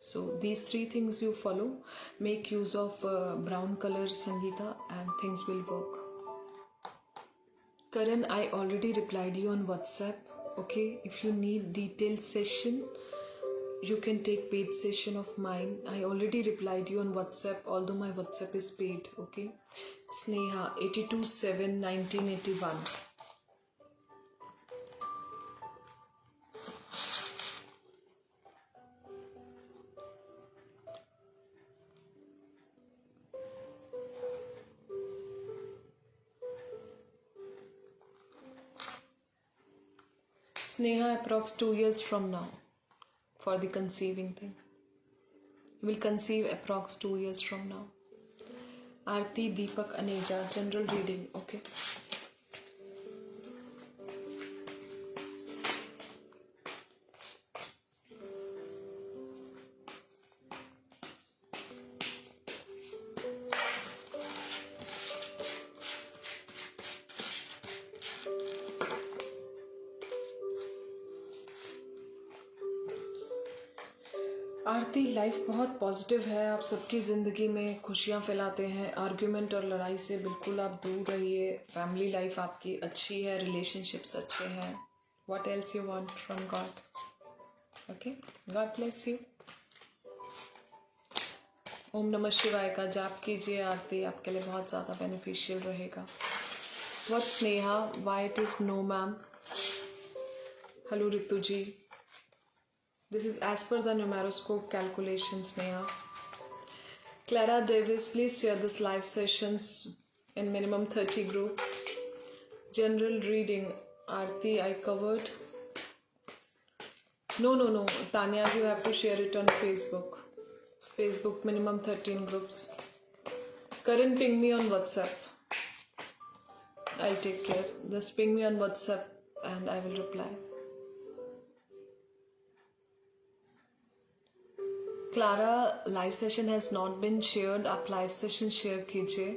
so these 3 things you follow, make use of brown color Sangeeta, and things will work. Karan, I already replied you on WhatsApp. Okay, if you need detailed session, you can take paid session of mine. I already replied you on WhatsApp, although my WhatsApp is paid. Okay, Sneha, 82/7/1981. Sneha, approx 2 years from now for the conceiving thing. You will conceive approx 2 years from now. Aarti Deepak Aneja, general reading. Okay. Aarti, life बहुत positive है, आप सबकी ज़िंदगी में खुशियाँ फैलाते हैं। Argument और लड़ाई से बिल्कुल आप दूर रहिए। फैमिली लाइफ आपकी अच्छी है, रिलेशनशिप्स अच्छे हैं। What else you want from God? Okay, God bless you. ओम नमः शिवाय का जाप कीजिए आरती, आपके लिए बहुत ज़्यादा बेनिफिशियल रहेगा। What Sneha, why it is no ma'am? Hello Ritu ji, this is as per the numeroscope calculations, Neha. Clara Davis, please share this live sessions in minimum 30 groups. General reading, Aarti, I covered. No. Tanya, you have to share it on Facebook. Facebook, minimum 13 groups. Karan, ping me on WhatsApp. I'll take care. Just ping me on WhatsApp and I will reply. Clara, live session has not been shared, आप live session share कीजिए।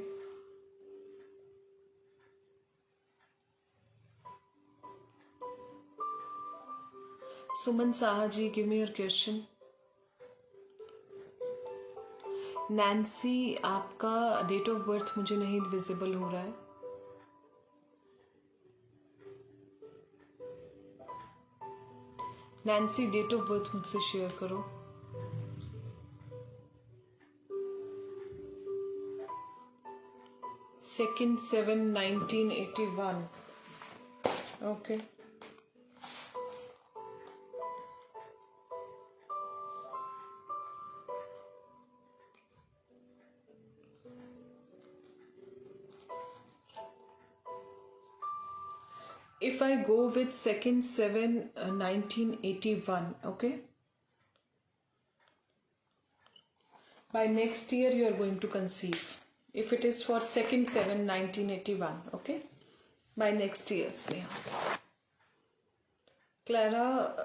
Suman Saha ji, give me your question. Nancy, आपका date of birth मुझे नहीं visible हो रहा है। नैन्सी, date of birth मुझसे शेयर करो। Second 7 1981. Okay. If I go with 2nd 7 1981, okay, by next year you are going to conceive. If it is for 2nd 7 1981, okay, by next year, Sneha. Clara,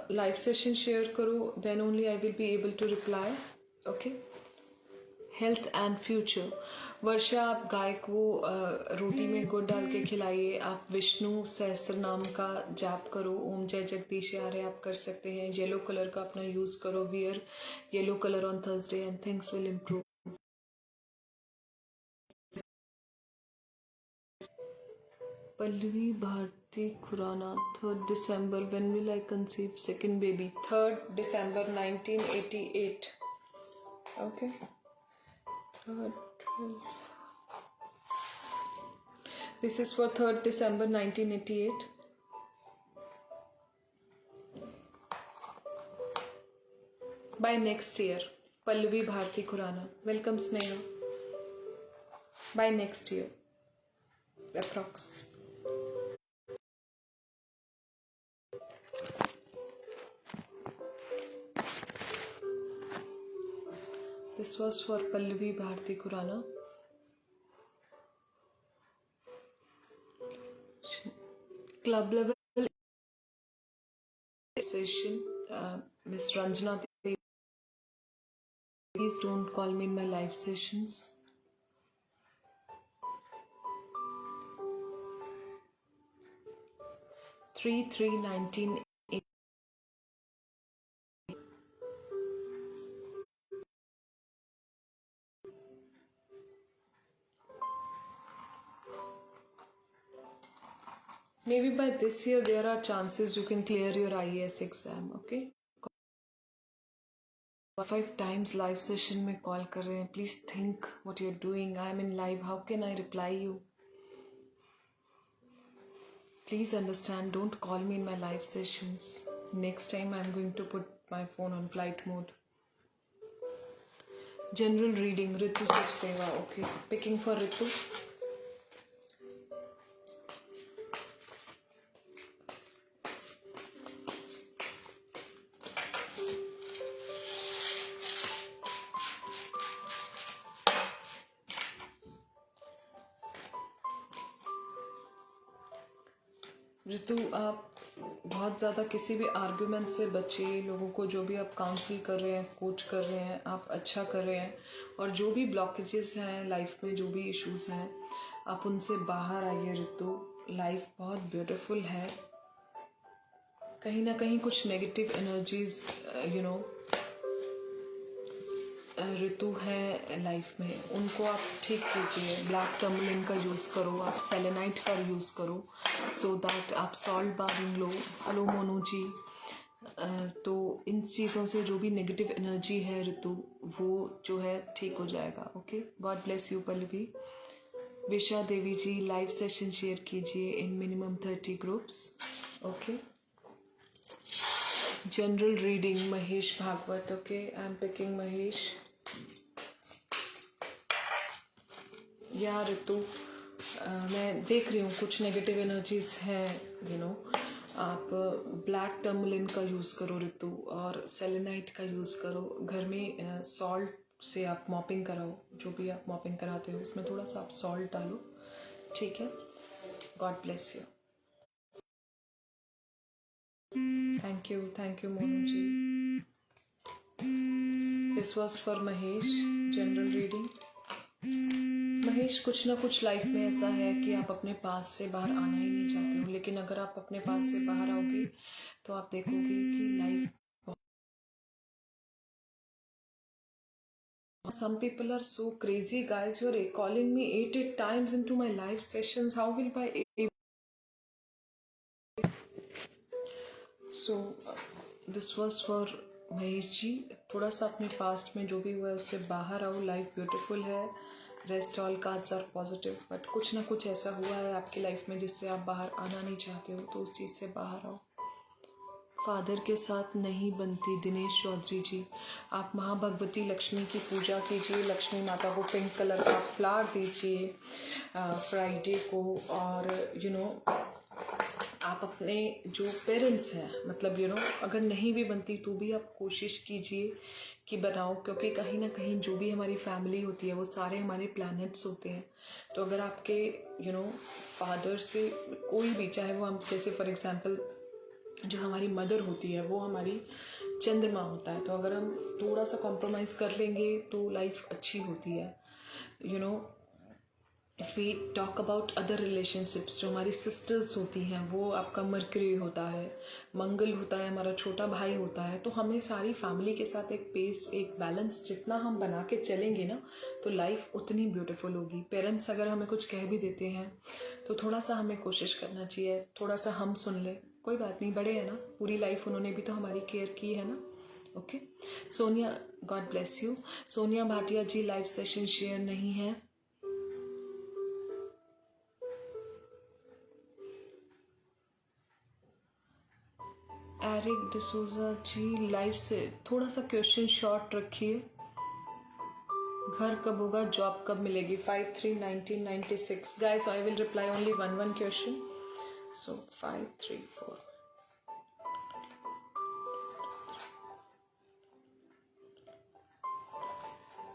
live session share karo, then only I will be able to reply. Okay. Health and future, Varsha, आप गाय को रोटी में गुड़ डाल के खिलाइए। आप विष्णु सहस्त्र नाम का जाप करो। ओम जय जगदीश यारे आप कर सकते हैं। येलो कलर का अपना यूज करो। Wear yellow colour on Thursday and things will improve. Pallavi Bharti Khurana, 3rd December, when will I conceive second baby? 3rd December 1988. Okay. 3rd 12. This is for 3rd December 1988. By next year, Pallavi Bharti Khurana. Welcome, Sneha. By next year, approx. This was for Pallavi Bharti Khurana. Club level session, Miss Ranjana, please don't call me in my live sessions. Three 19. Maybe by this year there are chances you can clear your IAS exam, okay? 5 times live session में call कर रहे हैं. Please think what you're doing. I am in live. How can I reply you? Please understand. Don't call me in my live sessions. Next time I'm going to put my phone on flight mode. General reading. Ritu Sachdeva. Okay. Picking for Ritu. ऋतु, आप बहुत ज़्यादा किसी भी argument से बचिए। लोगों को जो भी आप काउंसिल कर रहे हैं, कोच कर रहे हैं, आप अच्छा कर रहे हैं। और जो भी ब्लॉकेजेस हैं लाइफ में, जो भी इश्यूज हैं, आप उनसे बाहर आइए ऋतु। लाइफ बहुत ब्यूटीफुल है। कहीं ना कहीं कुछ नेगेटिव एनर्जीज ऋतु है लाइफ में, उनको आप ठीक कीजिए। ब्लैक टर्मलिन का यूज़ करो, आप सेलेनाइट का यूज़ करो, सो दैट आप सॉल्ट बारिंग लो। हेलो मोनू जी। तो इन चीज़ों से जो भी नेगेटिव एनर्जी है ऋतु, वो जो है ठीक हो जाएगा। Okay, God bless you Pallavi. Visha Devi ji, live session share कीजिए in minimum 30 groups. Okay, general reading Mahesh Bhagwat. Okay, I am picking Mahesh. या ऋतु, मैं देख रही हूँ कुछ नेगेटिव एनर्जीज हैं, आप ब्लैक टर्मलिन का यूज़ करो ऋतु, और सेलेनाइट का यूज़ करो। घर में सॉल्ट से आप मॉपिंग कराओ, जो भी आप मॉपिंग कराते हो उसमें थोड़ा सा आप सॉल्ट डालो, ठीक है। God bless you. Thank you Monu ji. This was for Mahesh, general reading. Mahesh, कुछ ना कुछ लाइफ में ऐसा है कि आप अपने पास से बाहर आना ही नहीं चाहते हो, लेकिन अगर आप अपने पास से बाहर आओगे तो आप देखोगे कि life, some people are so crazy, guys. You're calling me 8 times into my live sessions. How will I? So this was for Mahesh ji. थोड़ा सा अपने पास्ट में जो भी हुआ है उससे बाहर आओ। लाइफ ब्यूटीफुल है, rest all cards are positive, but कुछ ना कुछ ऐसा हुआ है आपकी लाइफ में जिससे आप बाहर आना नहीं चाहते हो, तो उस चीज़ से बाहर आओ। फादर के साथ नहीं बनती, दिनेश चौधरी जी। आप माँ भगवती लक्ष्मी की पूजा कीजिए, लक्ष्मी माता को पिंक कलर का फ्लावर दीजिए फ्राइडे को। और आप अपने जो पेरेंट्स हैं, मतलब अगर नहीं भी बनती तो भी आप कोशिश कीजिए कि बनाओ, क्योंकि कहीं ना कहीं जो भी हमारी फैमिली होती है वो सारे हमारे प्लैनेट्स होते हैं। तो अगर आपके फादर से कोई भी, चाहे वो हम, जैसे फॉर एग्जांपल जो हमारी मदर होती है वो हमारी चंद्रमा होता है, तो अगर हम थोड़ा सा कॉम्प्रोमाइज़ कर लेंगे तो लाइफ अच्छी होती है। If we talk about other relationships, जो हमारी सिस्टर्स होती हैं वो आपका मरकरी होता है, मंगल होता है, हमारा छोटा भाई होता है। तो हमें सारी फैमिली के साथ एक पेस, एक बैलेंस जितना हम बना के चलेंगे ना, तो लाइफ उतनी ब्यूटीफुल होगी। पेरेंट्स अगर हमें कुछ कह भी देते हैं तो थोड़ा सा हमें कोशिश करना चाहिए, थोड़ा सा हम सुन लें, कोई बात नहीं, बड़े हैं ना, पूरी लाइफ उन्होंने भी तो हमारी केयर की है ना। Okay, Sonia, God bless you. Sonia Bhatia ji, live session share नहीं है। एरिक डिसूजा जी, लाइव से थोड़ा सा क्वेश्चन शॉर्ट रखिए। घर कब होगा, जॉब कब मिलेगी? 5/3/1996। Guys, I will reply only one question. So 5/3/4।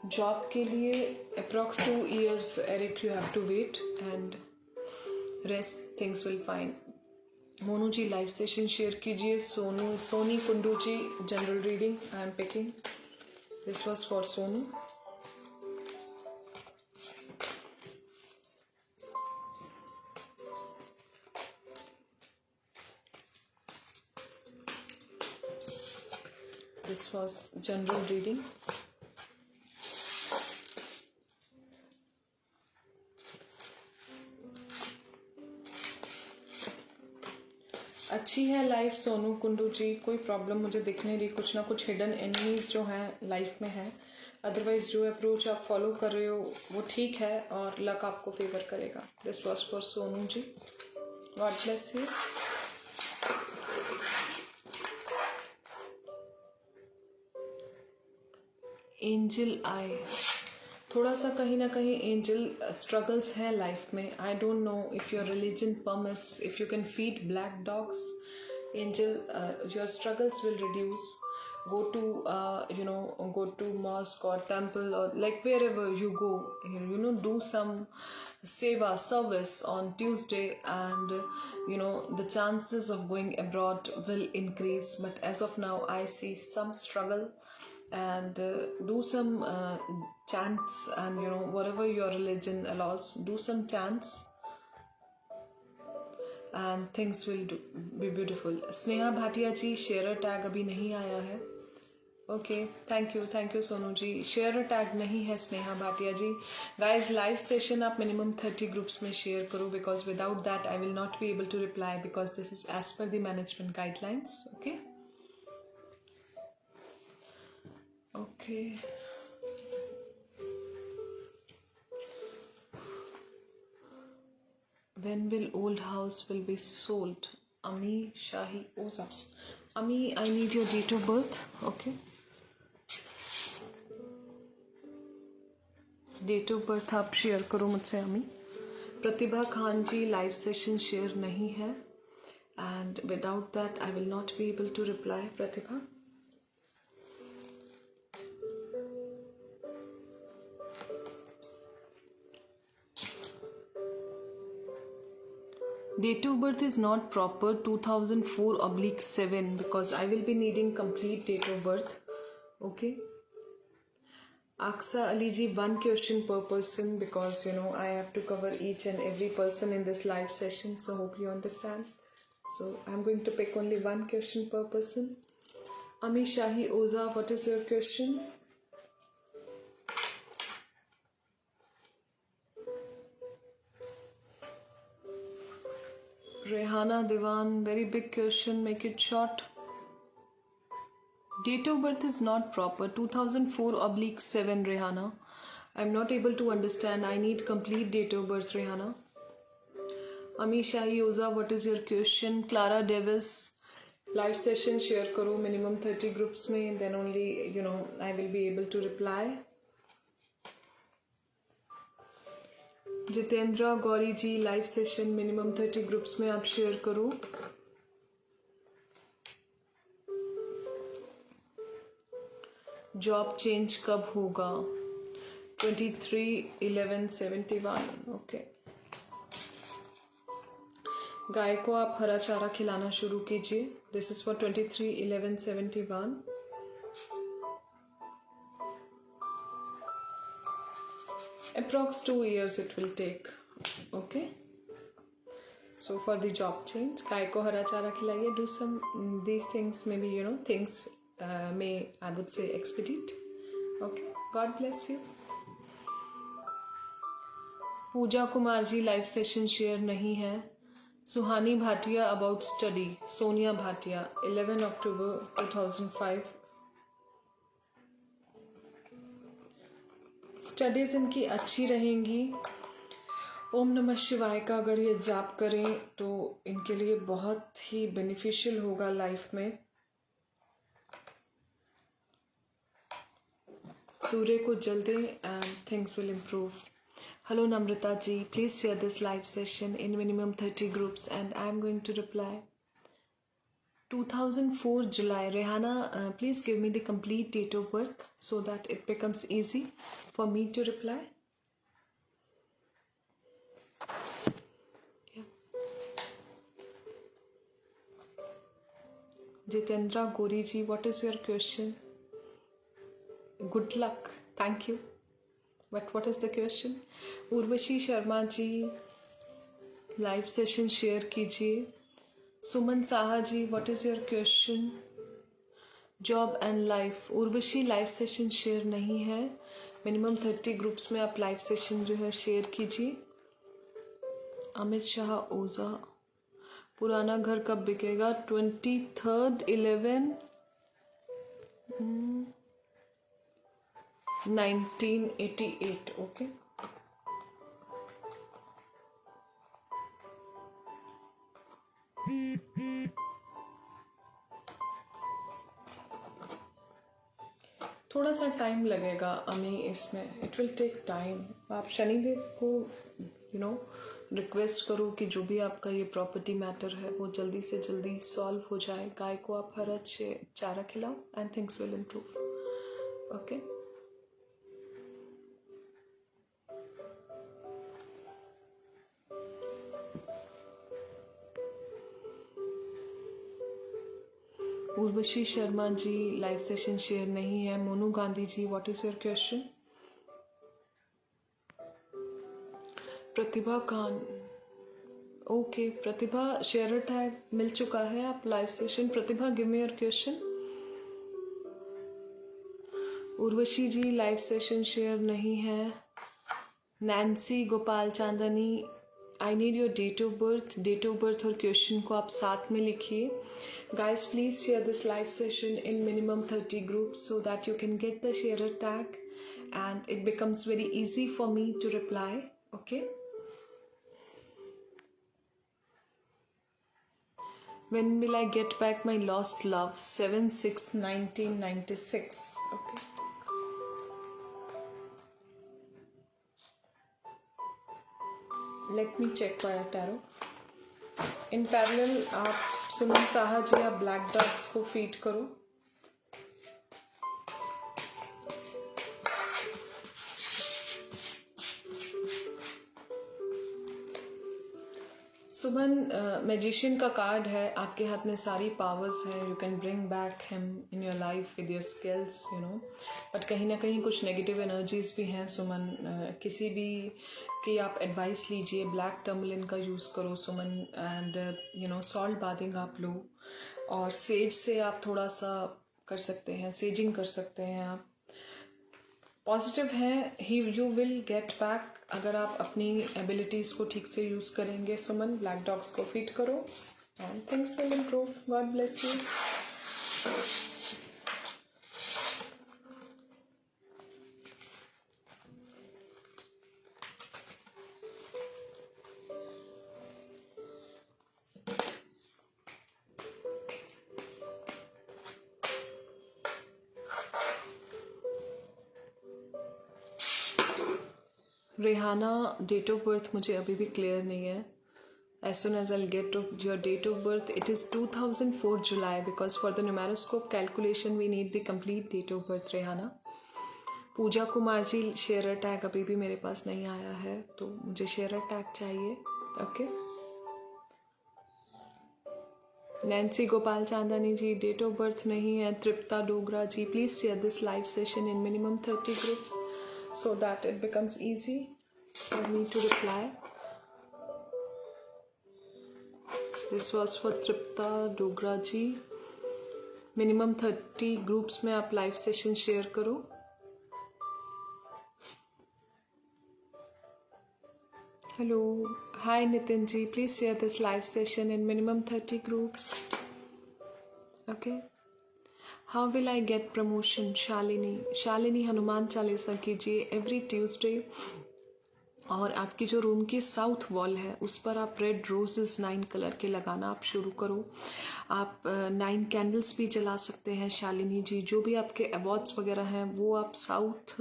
Job के लिए approx 2 years, Eric, you have to wait and rest, things will fine. Monu ji, live session share कीजिए। Soni Kundu ji, general reading I am picking. This was for Sonu. This was general reading. अच्छी है life Sonu Kundu जी, कोई problem मुझे दिख नहीं रही। कुछ ना कुछ हिडन एनिमीज जो हैं लाइफ में है, अदरवाइज जो अप्रोच आप फॉलो कर रहे हो वो ठीक है और लक आपको फेवर करेगा। This was for Sonu ji, God bless you. Angel आए, थोड़ा सा कहीं ना कहीं एंजल स्ट्रगल्स हैं लाइफ में। I don't know if your religion permits, if you can feed black dogs, angel, your struggles will reduce. Go to mosque or temple, or like wherever you go, do some seva service on Tuesday, and the chances of going abroad will increase. But as of now I see some struggle, and do some chants, and whatever your religion allows, do some chants and things will be beautiful. Sneha Bhatia ji, share tag अभी नहीं आया है। Okay, thank you Sonu ji. Share tag नहीं है Sneha Bhatia ji. Guys live session आप minimum 30 groups में share करो, because without that I will not be able to reply, because this is as per the management guidelines. Okay okay, when will old house will be sold? Ami Shahi Oza. Ami, I need your date of birth. Okay, date of birth आप share करो मुझसे Ami. Pratibha Khan ji live session share नहीं है, and without that I will not be able to reply. Pratibha, date of birth is not proper 2004/7 because I will be needing complete date of birth. Okay, Aksa Ali ji, one question per person, because I have to cover each and every person in this live session, so hope you understand. So I'm going to pick only one question per person. Ami Shahi Oza, what is your question? Rehana Diwan, very big question, make it short. Date of birth is not proper 2004/7 Rehana. I'm not able to understand. I need complete date of birth, Rehana. Amisha Yoza, what is your question? Clara Davis, live session share karo minimum 30 groups mein, then only I will be able to reply. Jitendra Gauri ji, live session minimum 30 groups में आप share करो। Job change कब होगा? 23/11/71। Okay, गाय को आप हरा चारा खिलाना शुरू कीजिए। This is for 23/11/71। Approx 2 years it will take. Okay, so for the job change, गाय को हरा चारा खिलाइए। Do some these things, maybe things may, I would say, expedite. Okay, God bless you. Pooja Kumar ji live session share नहीं है। Suhani Bhatia about study, Sonia Bhatia 11 October 2005। Studies इनकी अच्छी रहेंगी। ओम नमः शिवाय का अगर ये जाप करें तो इनके लिए बहुत ही बेनिफिशियल होगा लाइफ में। सूर्य को जल दें and things will improve. Hello Namrata ji, please share this live session in minimum 30 groups and I am going to reply. 2004 July. Rehana, please give me the complete date of birth so that it becomes easy for me to reply. Yeah. Jitendra Gori ji, what is your question? Good luck. Thank you. But what is the question? Urvashi Sharma ji, live session share कीजिए। Suman Saha ji, what is your question? Job and life. Urvashi live session share नहीं है। Minimum 30 groups में आप live session जो है share कीजिए। अमित शाह ओझा, पुराना घर कब बिकेगा? 23/11/1988। ओके, थोड़ा सा टाइम लगेगा अमी इसमें, इट विल टेक टाइम। आप शनिदेव को रिक्वेस्ट करो कि जो भी आपका ये प्रॉपर्टी मैटर है वो जल्दी से जल्दी सॉल्व हो जाए। गाय को आप हरा चारा खिलाओ and things will improve. Okay, Urvashi Sharma ji live session share नहीं है। Monu Gandhi ji, what is your question? Pratibha Khan, okay Pratibha, share tag मिल चुका है। आप live session, Pratibha give me your question. Urvashi ji live session share नहीं है. Nancy Gopal Chandni, I need your date of birth और question को आप साथ में लिखिए. Guys please share this live session in minimum 30 groups so that you can get the sharer tag and it becomes very easy for me to reply. Okay. When will I get back my lost love? 7/6/1996. Okay. Let me check via tarot. In parallel, आप सुमन साहा जी आप black dogs को feed करो. सुमन magician का card है. आपके हाथ में सारी पावर्स है. You can bring back him in your life with your skills, you know. But कहीं ना कहीं कुछ नेगेटिव एनर्जीज भी हैं सुमन. किसी भी की आप एडवाइस लीजिए. ब्लैक टर्मलिन का यूज़ करो Suman. And you know salt bathing आप लो. और सेज से आप थोड़ा सा कर सकते हैं, सेजिंग कर सकते हैं आप. पॉजिटिव है. He you will get back अगर आप अपनी एबिलिटीज़ को ठीक से यूज़ करेंगे. सुमन ब्लैक डॉग्स को फीड करो and things will improve. God bless you. Rehana date of birth मुझे अभी भी क्लियर नहीं है. As soon as I'll get to your date of birth, it is 2004 July because for the numeroscope calculation we need the complete date of birth. Rehana. Pooja Kumar ji share tag अभी भी मेरे पास नहीं आया है तो मुझे शेयर टैग चाहिए. Okay. Nancy Gopal Chandani ji date of birth नहीं है. Tripta Dogra ji please share this live session in minimum 30 groups so that it becomes easy for me to reply. This was for Tripta Dogra ji. Minimum 30 groups में आप live session share करो. Hello, hi Nitin ji, please share this live session in minimum 30 groups. Okay. How will I get promotion? Shalini Hanuman Chalisa कीजिए every Tuesday. और आपकी जो room की south wall है उस पर आप रेड रोजेस 9 कलर के लगाना आप शुरू करो. आप 9 कैंडल्स भी जला सकते हैं शालिनी जी. जो भी आपके अवार्ड्स वगैरह हैं वो आप साउथ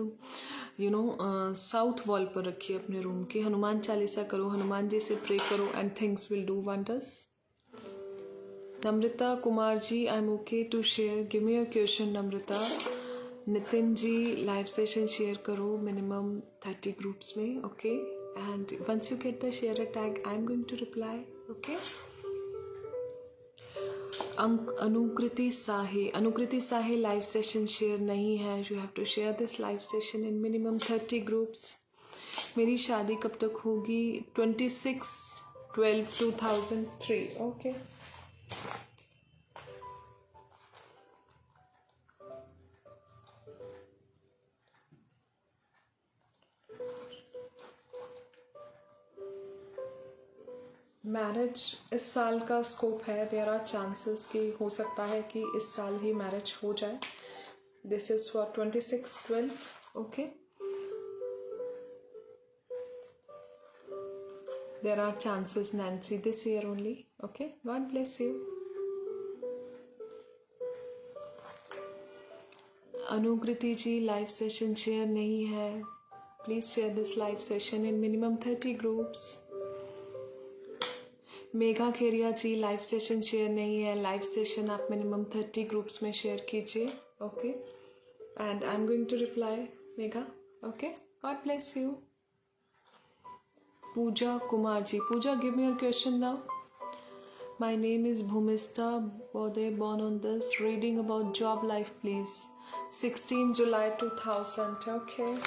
साउथ वॉल पर रखिए अपने रूम की. हनुमान चालीसा करो, हनुमान जी से प्रे करो and things will do wonders. Namrata Kumar ji, I am okay to share. Give me your question Namrata. Nitin ji live session share करो मिनिमम 30 ग्रुप्स में. Okay. And once you get the share tag I am going to reply. Okay. Anukriti Sahe live session share नहीं है. You have to share this live session in minimum 30 groups. मेरी शादी कब तक होगी? 26/12/2003. Okay. Marriage इस साल का स्कोप है. देयर आर चांसेस कि हो सकता है कि इस साल ही मैरिज हो जाए. This is for 26/12. Okay. There are chances Nancy this year only. Okay. God bless you. Anukriti ji live session share नहीं है. Please share this live session in minimum 30 groups. Megha Kheria ji live session share नहीं है. लाइव सेशन आप minimum 30 groups में share कीजिए. Okay. And I am going to reply Megha. Okay. God bless you. Pooja Kumar ji, Pooja give me your question now. My name is Bhumishtha Bode, born on this. Reading about job life please. 16 July 2000. Okay.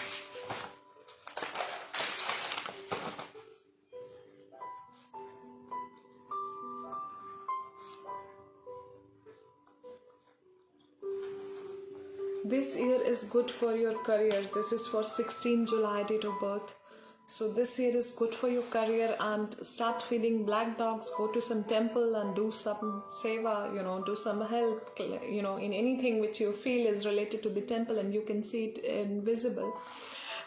This year is good for your career. This is for 16 July date of birth. So this year is good for your career, and start feeding black dogs. Go to some temple and do some seva, do some help, in anything which you feel is related to the temple and you can see it invisible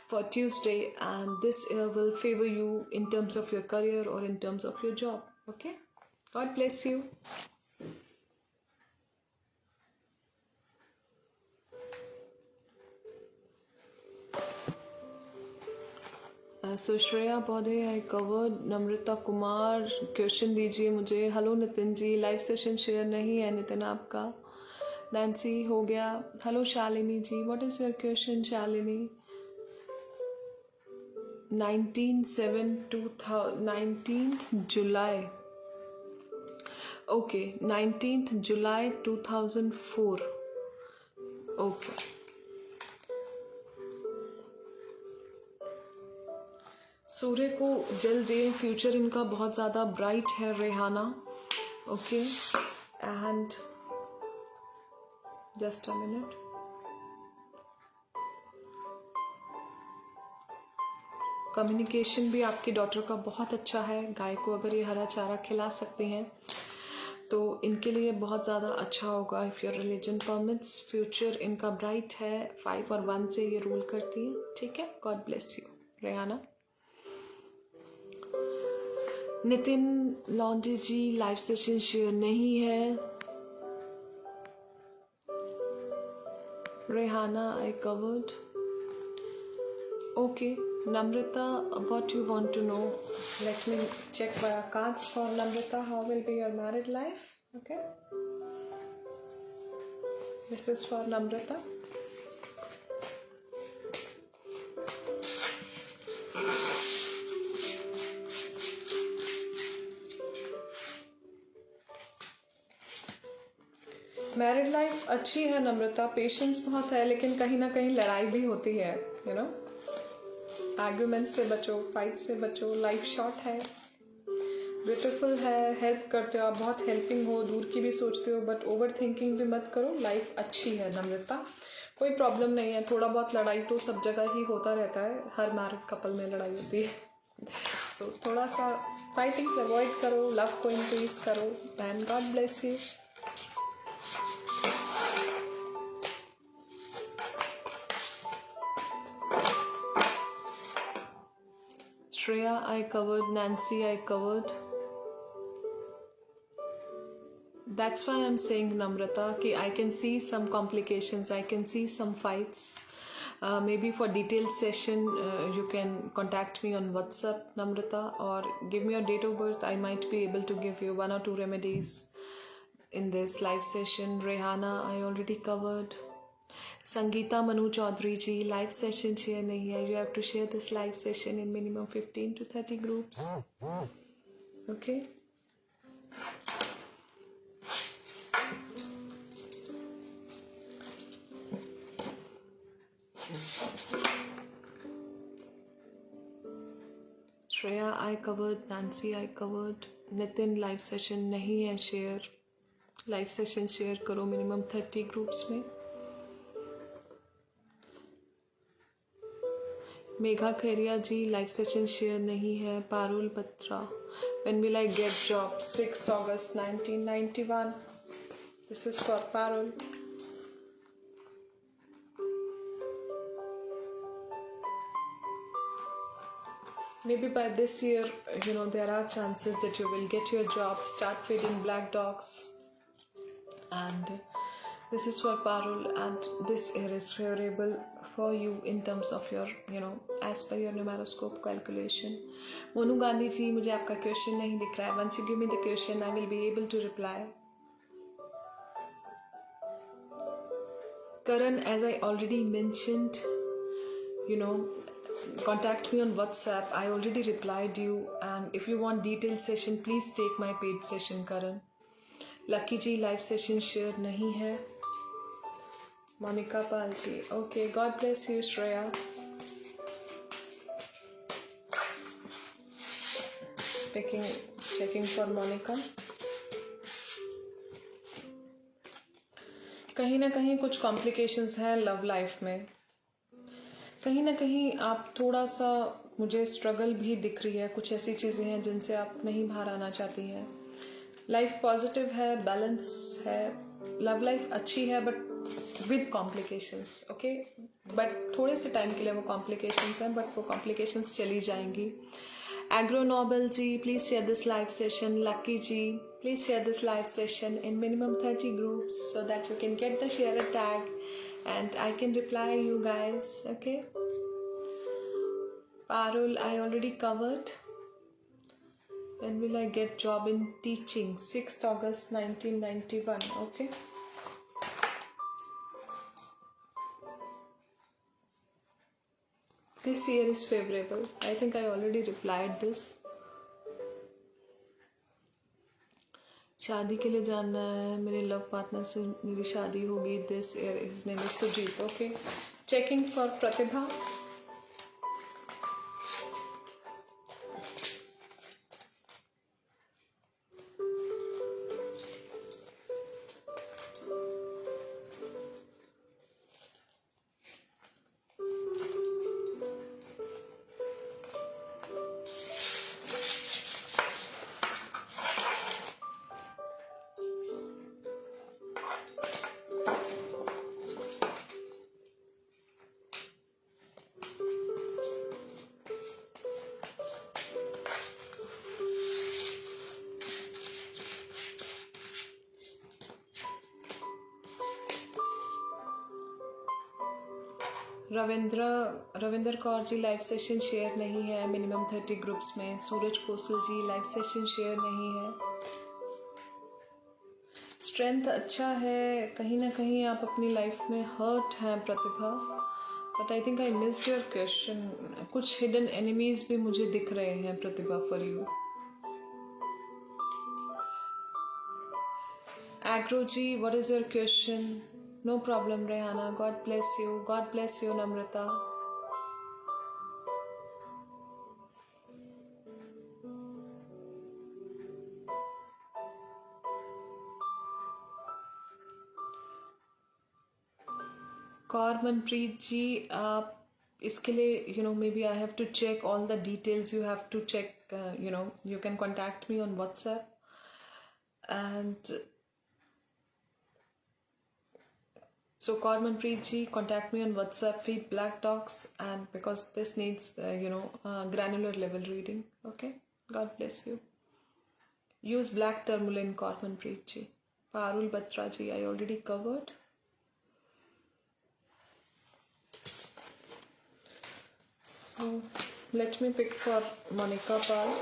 for Tuesday. And this year will favor you in terms of your career or in terms of your job. Okay? God bless you. So Shreya पौधे I covered. Namrata Kumar question दीजिए मुझे. Hello Nitin ji, live session share नहीं है नितिन आपका. Nancy हो गया. Hello Shalini ji, what is your question Shalini? 19th July. Okay, 19th July 2004. Okay. सूर्य को जल दे. फ्यूचर इनका बहुत ज़्यादा ब्राइट है Rehana. Okay, and just a minute. Communication भी आपकी डॉटर का बहुत अच्छा है. गाय को अगर ये हरा चारा खिला सकते हैं तो इनके लिए बहुत ज़्यादा अच्छा होगा. If your religion permits. Future इनका ब्राइट है. 5 और 1 से ये रूल करती है. ठीक है. God bless you Rehana. Nitin Londhe ji, live session share नहीं है. Rehana I covered. Okay. Namrata, what you want to know? Let me check via cards for Namrata. How will be your married life? Okay. This is for Namrata. Married life अच्छी है नम्रता. Patience बहुत है, लेकिन कहीं ना कहीं लड़ाई भी होती है. आर्ग्यूमेंट से बचो, फाइट से बचो. लाइफ शॉर्ट है. ब्यूटीफुल है. हेल्प करते हो आप, बहुत हेल्पिंग हो. दूर की भी सोचते हो, बट ओवर थिंकिंग भी मत करो. लाइफ अच्छी है नम्रता. कोई प्रॉब्लम नहीं है. थोड़ा बहुत लड़ाई तो सब जगह ही होता रहता है. हर मैरिड कपल में लड़ाई होती है. सो थोड़ा सा फाइटिंग से अवॉइड करो. लव को इंक्रीज करो. And God bless you. Shreya, I covered. Nancy, I covered. That's why I'm saying, Namrata, कि I can see some complications. I can see some fights. Maybe for detailed session, you can contact me on WhatsApp, Namrata, or give me your date of birth. I might be able to give you 1 or 2 remedies in this live session. Rehana, I already covered. Sangeeta Manu Chaudhary ji, live session share नहीं है. You have to share this live session in minimum 15 to 30 groups. Okay. Shreya I covered. Nancy I covered. Nitin live session नहीं है share. Live session share करो minimum 30 groups में. Megha Khairiya ji, live session share नहीं है. Parul Batra, when will I get job? 6th August 1991. This is for Parul. Maybe by this year, there are chances that you will get your job. Start feeding black dogs. And this is for Parul, and this year is favorable for you in terms of your, as per your numeroscope calculation. Monu Gandhi ji, मुझे आपका question नहीं दिख रहा है. Once you give me the question, I will be able to reply. Karan, as I already mentioned, contact me on WhatsApp. I already replied you, and if you want detailed session, please take my paid session, Karan. Lucky ji, live session share नहीं है. Monica Pal ji, okay. God bless you, Shreya. Checking for Monica. कहीं ना कहीं कुछ complications हैं love life में, कहीं ना कहीं आप थोड़ा सा, मुझे स्ट्रगल भी दिख रही है, कुछ ऐसी चीज़ें हैं जिनसे आप नहीं बाहर आना चाहती हैं। लाइफ पॉजिटिव है, बैलेंस है, लव लाइफ अच्छी है but with complications, okay. But थोड़े से टाइम के लिए वो कॉम्प्लिकेशंस हैं, बट वो कॉम्प्लिकेशंस चली जाएंगी। Agro Noble ji, please share this live session. Lucky ji, please share this live session in minimum 30 groups so that you can get the share tag and I can reply you guys, okay? Parul, I already covered. When will I get job in teaching? 6th August 1991, okay? This year is favorable. I think I already replied this. शादी के लिए जानना है, मेरे love partner से मेरी शादी होगी this year, his name is Sujit, okay. Checking for Pratibha. Ravinder Kaur ji, live session share नहीं है मिनिमम 30 ग्रुप्स में। Suraj Kosal ji, live session share नहीं है। स्ट्रेंथ अच्छा है, कहीं ना कहीं आप अपनी लाइफ में हर्ट हैं Pratibha, but I think I missed your question. कुछ हिडन एनिमीज भी मुझे दिख रहे हैं प्रतिभा फॉर यू। एग्रो जी, what is your question? No problem, Rehana. God bless you. God bless you, Namrata. Kaur Manpreet ji, आप इसके लिए maybe I have to check all the details. You have to check, you can contact me on WhatsApp. And so Kaur Manpreet ji, contact me on WhatsApp, free black dogs, and because this needs, granular level reading, okay? God bless you. Use black tourmaline, Kaur Manpreet ji. Parul Batra ji, I already covered. So let me pick for Monica Pal.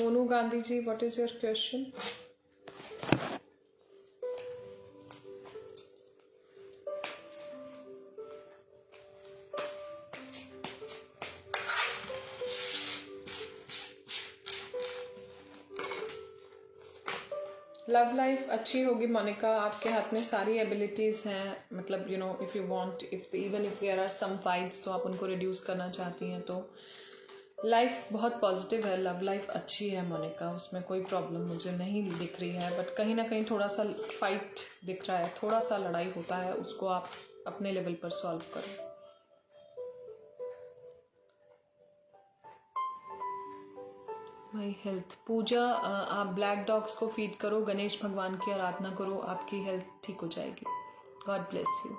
Monu Gandhi ji, what is your question? Love life अच्छी होगी मोनिका, आपके हाथ में सारी abilities हैं, मतलब if you want, even if there are some fights तो आप उनको रिड्यूस करना चाहती हैं, तो लाइफ बहुत पॉजिटिव है, लव लाइफ अच्छी है मोनिका, उसमें कोई प्रॉब्लम मुझे नहीं दिख रही है। बट कहीं ना कहीं थोड़ा सा फाइट दिख रहा है, थोड़ा सा लड़ाई होता है, उसको आप अपने लेवल पर सॉल्व करो। माई हेल्थ, पूजा आप ब्लैक डॉग्स को फीड करो, गणेश भगवान की आराधना करो, आपकी हेल्थ ठीक हो जाएगी। God bless you.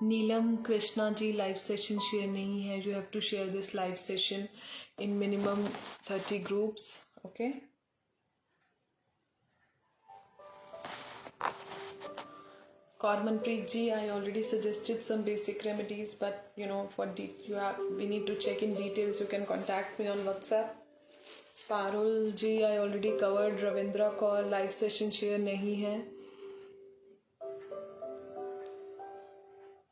Neelam Krishna ji, live session share नहीं है, you have to share this live session in minimum 30 groups, okay. Karmanpreet ji, I already suggested some basic remedies, but we need to check in details. You can contact me on WhatsApp. Parul ji, I already covered. Ravindra Kaur, live session share nahi hai.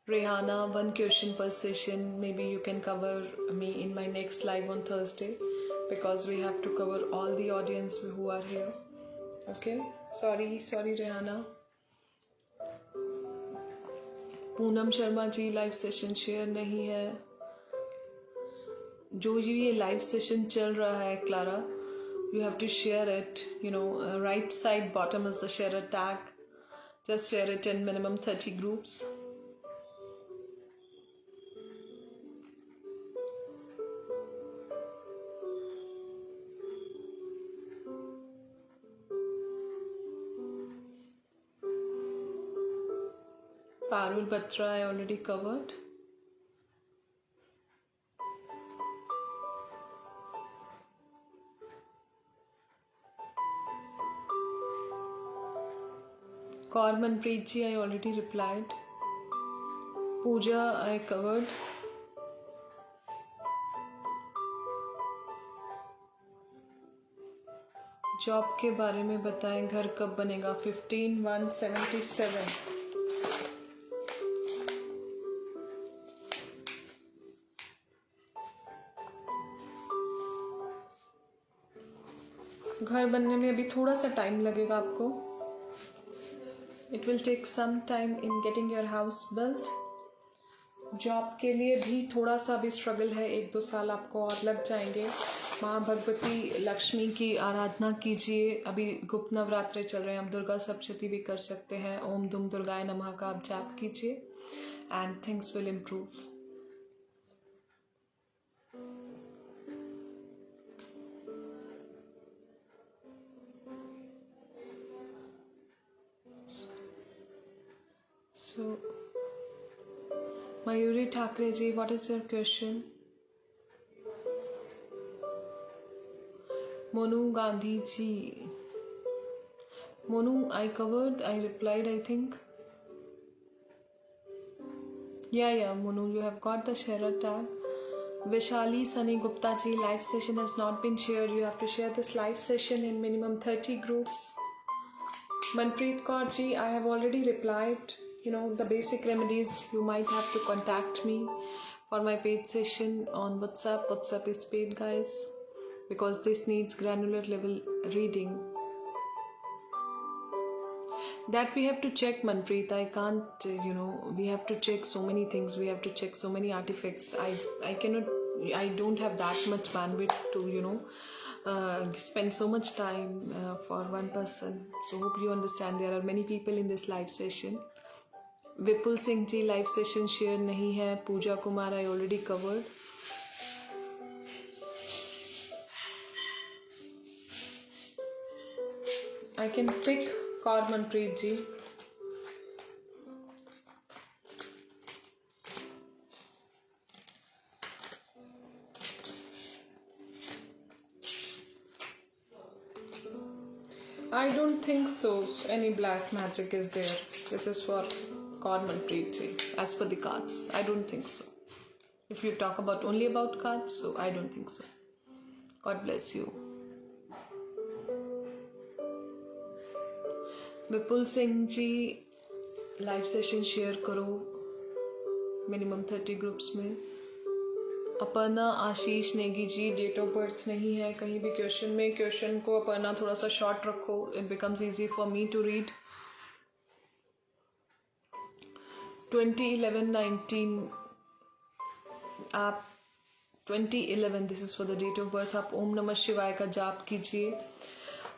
Rehana, one question per session. Maybe you can cover me in my next live on Thursday, because we have to cover all the audience who are here. Okay? Sorry Rehana. Poonam Sharma ji, live session share नहीं है। जो ये live session चल रहा है Clara, you have to share it, right side bottom is the share tag. Just share it in minimum 30 groups. Parul Batra I already covered. Manpreet ji I already replied. Pooja I covered. Job के बारे में बताएं, घर कब बनेगा? 15/1/77। घर बनने में अभी थोड़ा सा टाइम लगेगा आपको. It will take some time in getting your house built. Job के लिए भी थोड़ा सा भी स्ट्रगल है, 1-2 साल आपको और लग जाएंगे. माँ भगवती लक्ष्मी की आराधना कीजिए. अभी गुप्त नवरात्रे चल रहे हैं, आप दुर्गा सप्तशती भी कर सकते हैं. ओम दुम दुर्गाय नमः का आप जाप कीजिए and things will improve. So, Mayuri Thakre ji, what is your question? Monu Gandhi ji. Monu, I covered, I replied, I think. Yeah, Monu, you have got the share tag. Vishali Sunny Gupta ji, live session has not been shared. You have to share this live session in minimum 30 groups. Manpreet Kaur ji, I have already replied. The basic remedies, you might have to contact me for my paid session on WhatsApp. WhatsApp is paid, guys, because this needs granular level reading. That we have to check, Manpreet. I can't, we have to check so many things. We have to check so many artifacts. I don't have that much bandwidth to, spend so much time for one person. So hope you understand. There are many people in this live session. Vipul Singh ji, live session share नहीं है. Pooja Kumar I already covered. I can pick Manpreet ji. I don't think so. Any black magic is there. This is for Manpreet ji, as per the cards. I don't think so. If you talk only about cards, so I don't think so. God bless you. Vipul Singh ji, live session share करो minimum 30 groups में. Aparna Ashish Negi ji, date of birth नहीं है कहीं भी question में. Question को अपर्णा थोड़ा सा शॉर्ट रखो. It becomes easy for me to read. 2011-19 आप 2011, this is for the date of birth. आप ओम नमः शिवाय का जाप कीजिए.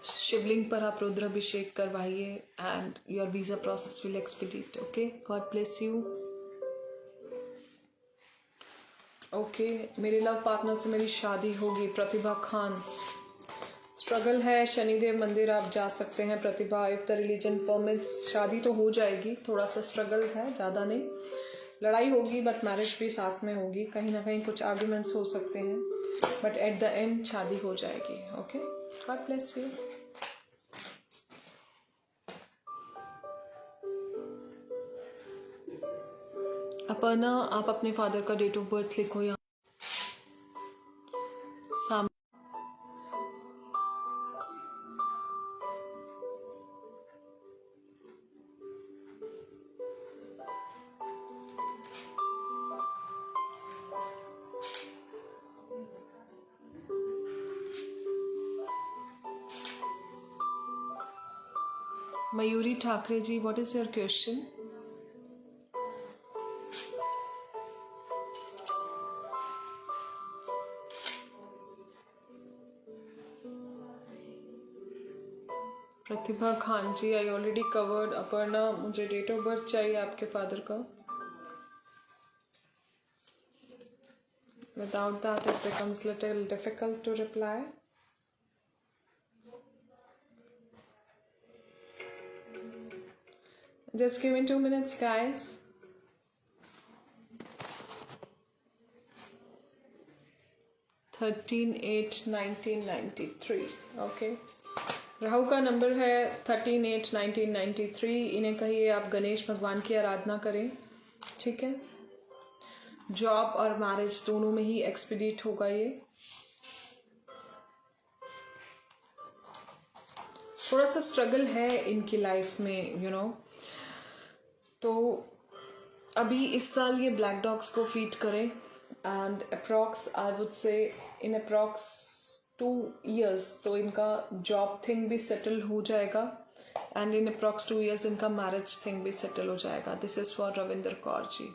शिवलिंग पर आप रुद्राभिषेक करवाइए and your visa process will expedite. Okay, God bless you. Okay, मेरे लव पार्टनर से मेरी शादी होगी. प्रतिभा खान, स्ट्रगल है. शनिदेव मंदिर आप जा सकते हैं. प्रतिभा, इफ द रिलीजन परमिट्स, शादी तो हो जाएगी. थोड़ा सा स्ट्रगल है, ज़्यादा नहीं. लड़ाई होगी बट मैरिज भी साथ में होगी. कहीं ना कहीं कुछ आर्ग्यूमेंट्स हो सकते हैं बट एट द एंड शादी हो जाएगी. Okay, God bless you. Aparna, आप अपने फादर का डेट ऑफ बर्थ लिखो यहाँ. Mayuri Thakre ji, what is your question? Pratibha Khan ji, I already covered. Aparna, मुझे डेट ऑफ बर्थ चाहिए आपके फादर का. Without that, it becomes little difficult to reply. Just give me 2 minutes, guys. Thirteen 8/1993. Okay. Rahu का number है 13/8/1993. इन्हें कहिए आप गणेश भगवान की आराधना करें. ठीक है. जॉब और मैरिज दोनों में ही एक्सपीडिट होगा ये. थोड़ा सा स्ट्रगल है इनकी लाइफ में, यू नो. तो अभी इस साल ये ब्लैक डॉग्स को फीड करें. And approx I would say in approx 2 years तो इनका जॉब थिंग भी सेटल हो जाएगा. एंड इन अप्रॉक्स 2 years इनका मैरिज थिंग भी सेटल हो जाएगा. This is for Ravinder Kaur ji.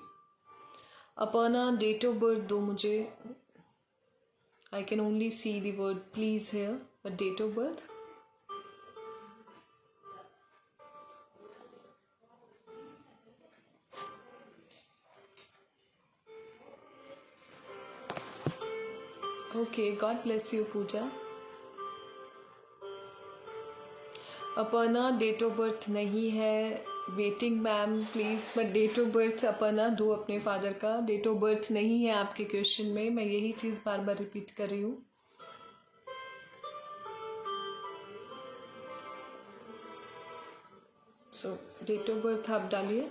Aparna, date of birth दो मुझे. I can only see the word please here, but date of birth. Okay, God bless you Pooja. Aparna, date of birth नहीं है. Waiting ma'am please. But date of birth Aparna दो अपने father का. Date of birth नहीं है आपके क्वेश्चन में. मैं यही चीज़ बार बार रिपीट कर रही हूँ. सो डेट ऑफ बर्थ आप डालिए.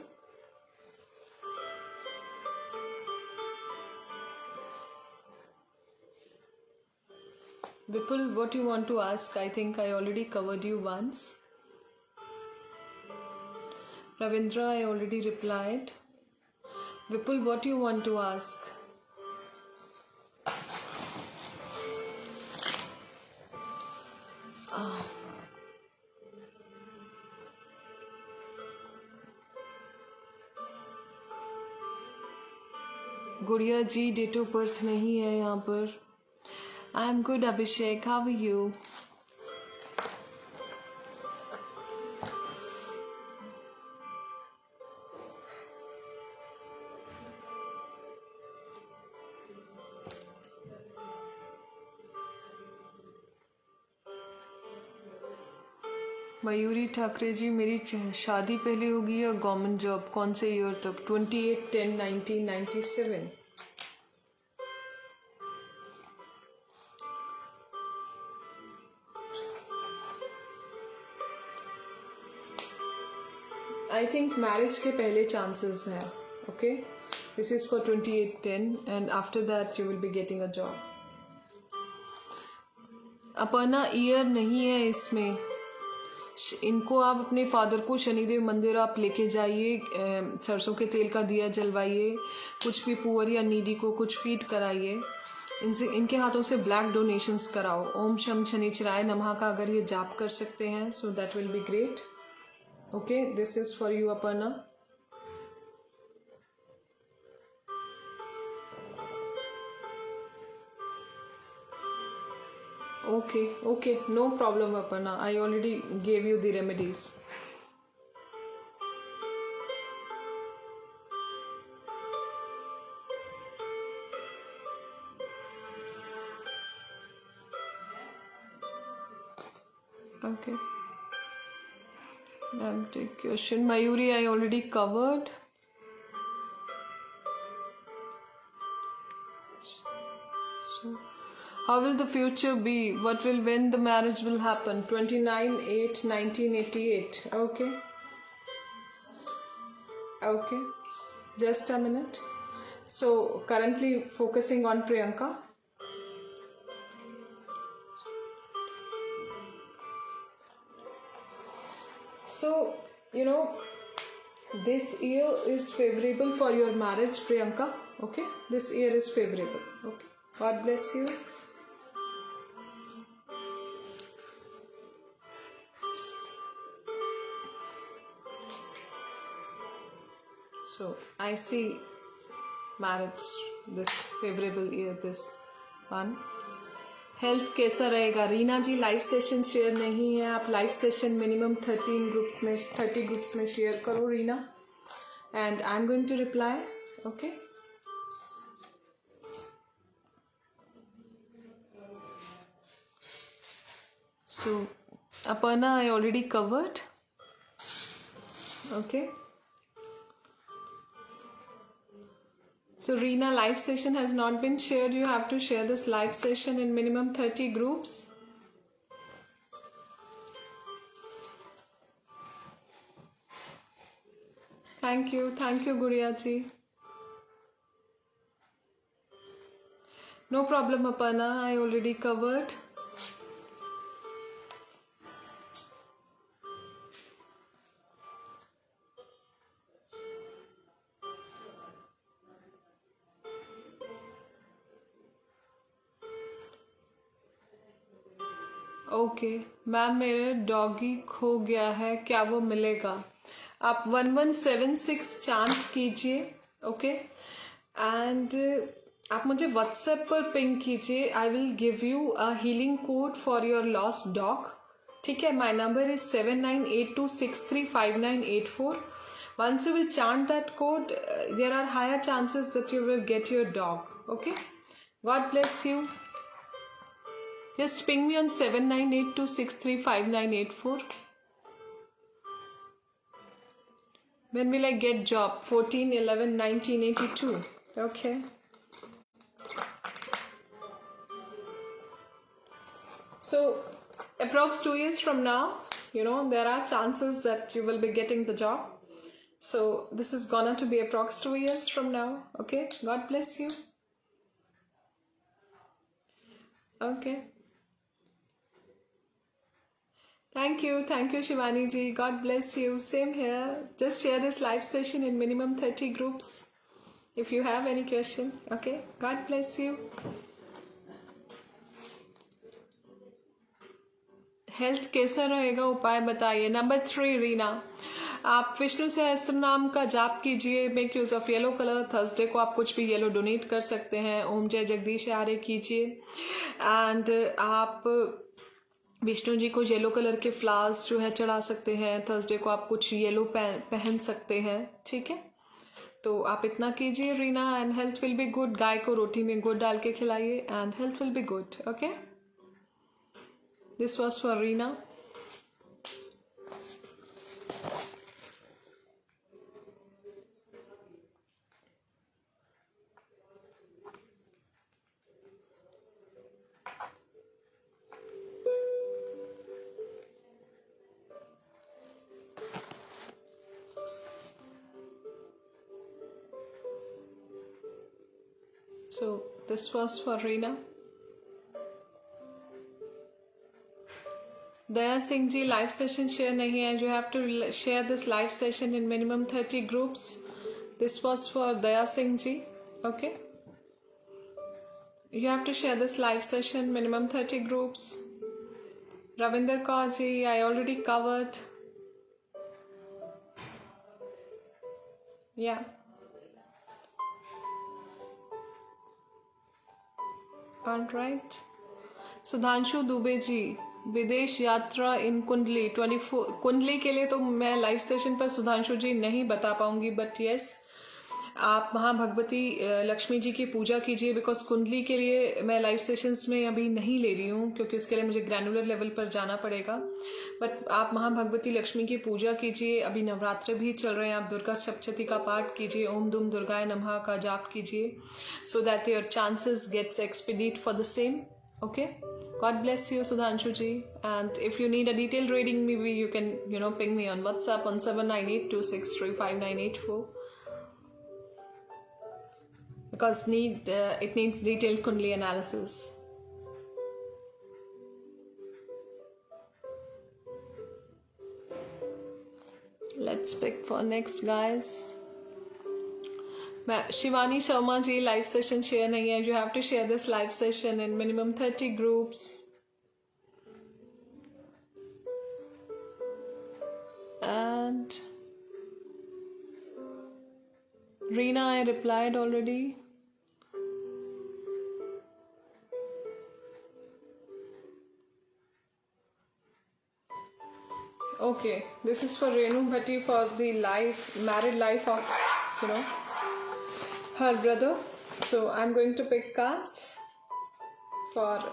Vipul, what you want to ask? I think I already covered you once. Ravindra, I already replied. Vipul, what you want to ask? गुड़िया जी, डेट ऑफ बर्थ नहीं है यहाँ पर. I am good, Abhishek. How are you? Mayuri Thackeray ji, मेरी शादी पहले होगी या गवर्नमेंट जॉब? कौन से ईयर तक? 28/10/1997. आई थिंक मैरिज के पहले चांसेस हैं. Okay, this is for 28/10 and after that you will be getting a job. Aparna, year नहीं है इसमें. इनको आप अपने फादर को शनिदेव मंदिर आप लेके जाइए. सरसों के तेल का दिया जलवाइए. कुछ भी पुअर या नीडी को कुछ फीड कराइए. इनके हाथों से ब्लैक डोनेशंस कराओ. ओम शम शनिचराय नमः का अगर ये जाप कर सकते हैं so that will be great. Okay, this is for you, Aparna. Okay, no problem, Aparna. I already gave you the remedies. Okay. Empty question. Mayuri, I already covered. So, how will the future be? What will, when the marriage will happen? 29/8/1988. Okay. Just a minute. So, currently focusing on Priyanka. So, you know, this year is favorable for your marriage, Priyanka. Okay, this year is favorable. Okay, God bless you. So, I see marriage this favorable year, this one. Health कैसा रहेगा? Reena ji live session share नहीं है, आप live session minimum 30 groups में share करो Reena, and I am going to reply. Okay, so Aparna I already covered. Okay, so Reena, live session has not been shared. You have to share this live session in minimum 30 groups. Thank you Guria ji. No problem Aparna, I already covered. Okay ma'am, मेरे doggy खो गया है, क्या वो मिलेगा? आप 1176 chant कीजिए. Okay, and आप मुझे व्हाट्सएप पर पिंग कीजिए. I will give you a healing code for your lost dog. ठीक है, my number is 7982635984. Once you will chant that code, there are higher chances that you will get your dog. Okay, God bless you. Just ping me on 7982635984. When will I get job? 14/11/1982. Okay. So approx 2 years from now, there are chances that you will be getting the job. So this is gonna to be approx 2 years from now. Okay, God bless you. Okay, thank you Shivani ji, God bless you. Same here. Just share this live session in minimum 30 groups if you have any question. Okay, God bless you. Health कैसा रहेगा, उपाय बताइए. Number 3 Reena, आप विष्णु सहस्त्र नाम का जाप कीजिए. Make use of yellow colour. Thursday को आप कुछ भी येलो डोनेट कर सकते हैं. ओम जय जगदीश आर्य कीजिए. एंड आप विष्णु जी को येलो कलर के फ्लावर्स जो है चढ़ा सकते हैं. थर्सडे को आप कुछ येलो पहन सकते हैं. ठीक है, तो आप इतना कीजिए Reena, and health will be good. गाय को रोटी में गुड़ डाल के खिलाइए and health will be good. Okay, this was for Reena. So this was for Reena. Daya Singh ji, live session share nahi hai. You have to share this live session in minimum 30 groups. This was for Daya Singh ji. Okay, you have to share this live session minimum 30 groups. Ravinder Kaur ji, I already covered. Yeah. All right. Sudhanshu Dubey ji, विदेश यात्रा इन कुंडली 24 कुंडली के लिए तो मैं live session पर सुधांशु जी नहीं बता पाऊंगी, बट यस, आप वहाँ भगवती लक्ष्मी जी की पूजा कीजिए. बिकॉज कुंडली के लिए मैं लाइव सेशंस में अभी नहीं ले रही हूँ, क्योंकि उसके लिए मुझे ग्रैनुलर लेवल पर जाना पड़ेगा. बट आप वहाँ भगवती लक्ष्मी की पूजा कीजिए. अभी नवरात्र भी चल रहे हैं, आप दुर्गा सप्तशती का पाठ कीजिए. ओम दुम दुर्गाय नमः का जाप कीजिए, so that your chances gets expedite for the same. Okay, God bless you Sudhanshu ji, and if you need a detailed reading, maybe you can ping me on WhatsApp on 7982635984, because it needs detailed Kundali analysis. Let's pick for next, guys. Shivani Sharma ji, live session share nahi hai. You have to share this live session in minimum 30 groups. And Reena, I replied already. Okay, this is for Renu Bhatti for the married life of, you know, her brother. So I'm going to pick cards for,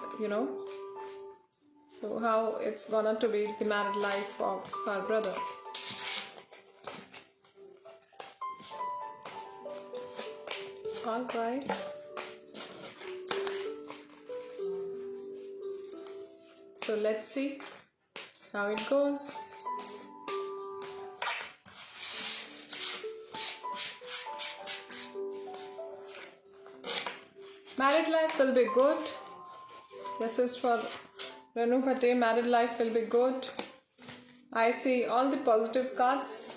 so how it's gonna to be the married life of her brother. All right. So let's see how it goes. Married life will be good. This is for Renu Bhatti. Married life will be good. I see all the positive cards.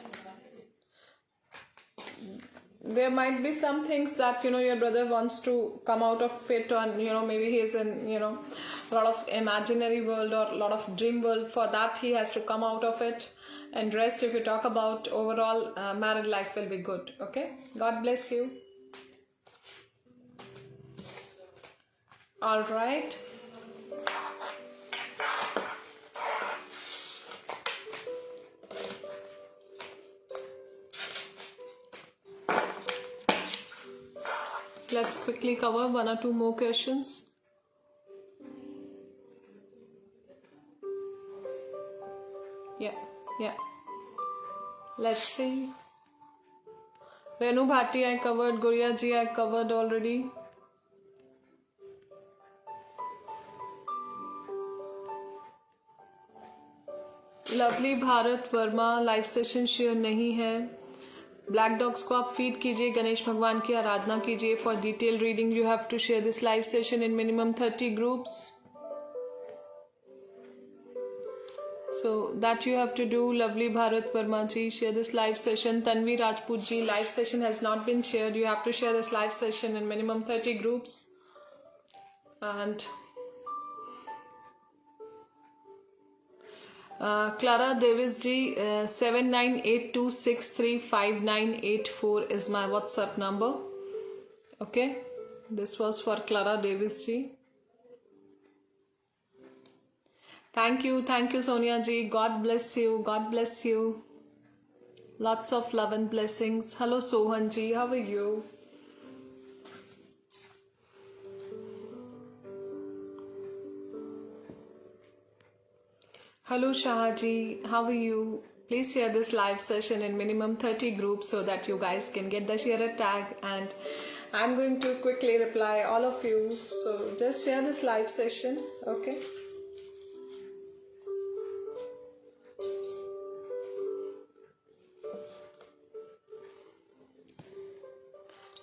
There might be some things that your brother wants to come out of it, and maybe he's in a lot of imaginary world or a lot of dream world. For that he has to come out of it, and rest, if you talk about overall, married life will be good. Okay, God bless you. All right. Let's quickly cover one or two more questions. Yeah. Let's see. Renu Bhatti I covered. Guria ji I covered already. Lovely Bharat Verma live session share नहीं है. Black dogs को आप feed कीजिए, गणेश भगवान की आराधना कीजिए. For detail reading you have to share this live session in minimum 30 groups. So that you have to do. Lovely Bharat Verma ji, share this live session. Tanvi Rajput ji, live session has not been shared. You have to share this live session in minimum 30 groups. And Clara Davis ji, 7982635984 is my WhatsApp number. Okay, this was for Clara Davis ji. Thank you Sonia ji. God bless you. God bless you. Lots of love and blessings. Hello Sohan ji, how are you? Hello Shah ji, how are you? Please share this live session in minimum 30 groups so that you guys can get the sharer tag, and I'm going to quickly reply all of you. So just share this live session, okay?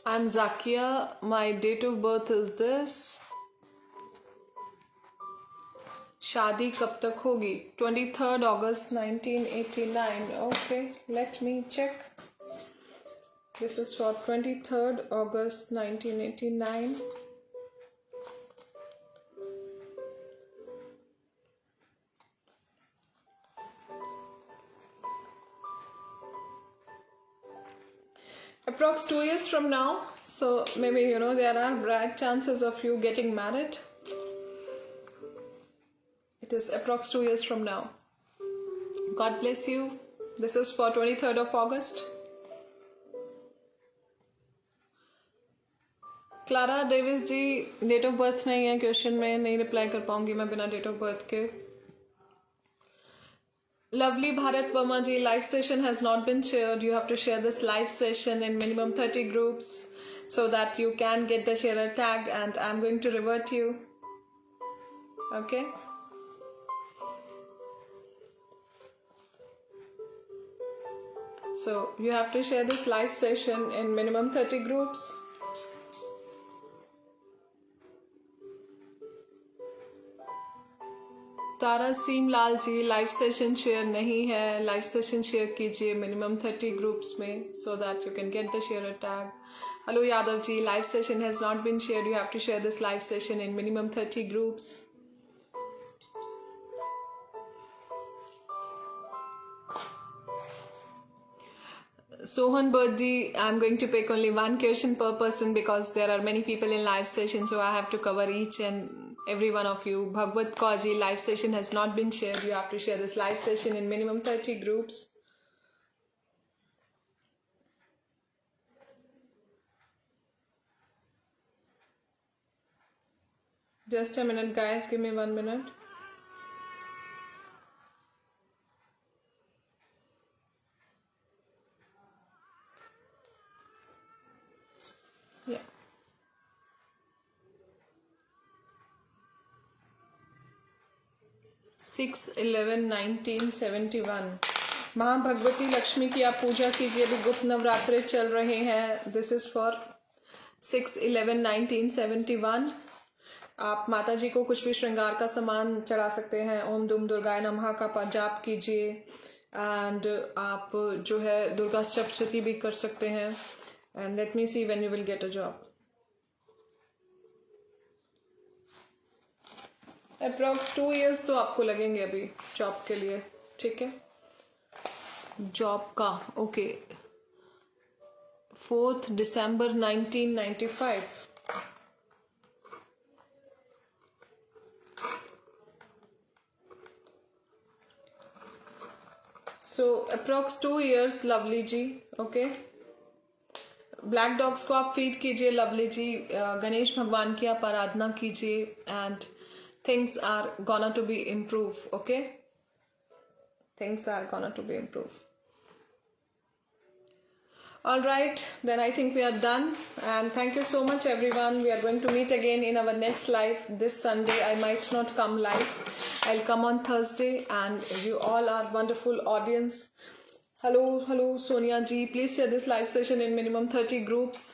I'm Zakia. My date of birth is this. शादी कब तक होगी? 23rd August 1989. Okay, let me check. This is for 23rd August 1989. Approx 2 years from now. So maybe there are bright chances of you getting married. It is approx 2 years from now. God bless you. This is for 23rd of August. Clara Davis जी, date of birth नहीं है question में, नहीं reply कर पाऊंगी मैं बिना date of birth के. Lovely Bharat Verma ji, live session has not been shared. You have to share this live session in minimum 30 groups so that you can get the sharer tag, and I'm going to revert you. Okay? So you have to share this live session in minimum 30 groups. Tara Seem Lal ji, live session share नहीं है. Live session share कीजिए minimum 30 groups में so that you can get the sharer tag. Hello Yadav ji, live session has not been shared. You have to share this live session in minimum 30 groups. Sohan Birdie, I'm going to pick only one question per person because there are many people in live session, so I have to cover each and every one of you. Bhagwat Kaji live session has not been shared. You have to share this live session in minimum 30 groups. Just a minute, guys. Give me 1 minute. Yeah. 6/11/1971 माँ भगवती लक्ष्मी की आप पूजा कीजिए. अभी गुप्त नवरात्रे चल रहे हैं. This is for 6/11/1971. आप माता जी को कुछ भी श्रृंगार का सामान चढ़ा सकते हैं. ओम दुम दुर्गाय नमः का जाप कीजिए. एंड आप जो है दुर्गा सप्तशती भी कर सकते हैं. And let me see when you will get a job. Approx 2 years तो आपको लगेंगे अभी जॉब के लिए. ठीक है, जॉब का. Okay, 4th December 1995. सो अप्रॉक्स 2 years लवली जी. ओके, ब्लैक डॉग्स को आप फीड कीजिए लवली जी. गणेश भगवान की आप आराधना कीजिए. And things are gonna to be improve. Okay, things are gonna to be improve. All right, then I think we are done. And thank you so much everyone. We are going to meet again in our next live this Sunday. I might not come live. I'll come on Thursday. And you all are wonderful audience. Hello Sonia ji. Please share this live session in minimum 30 groups.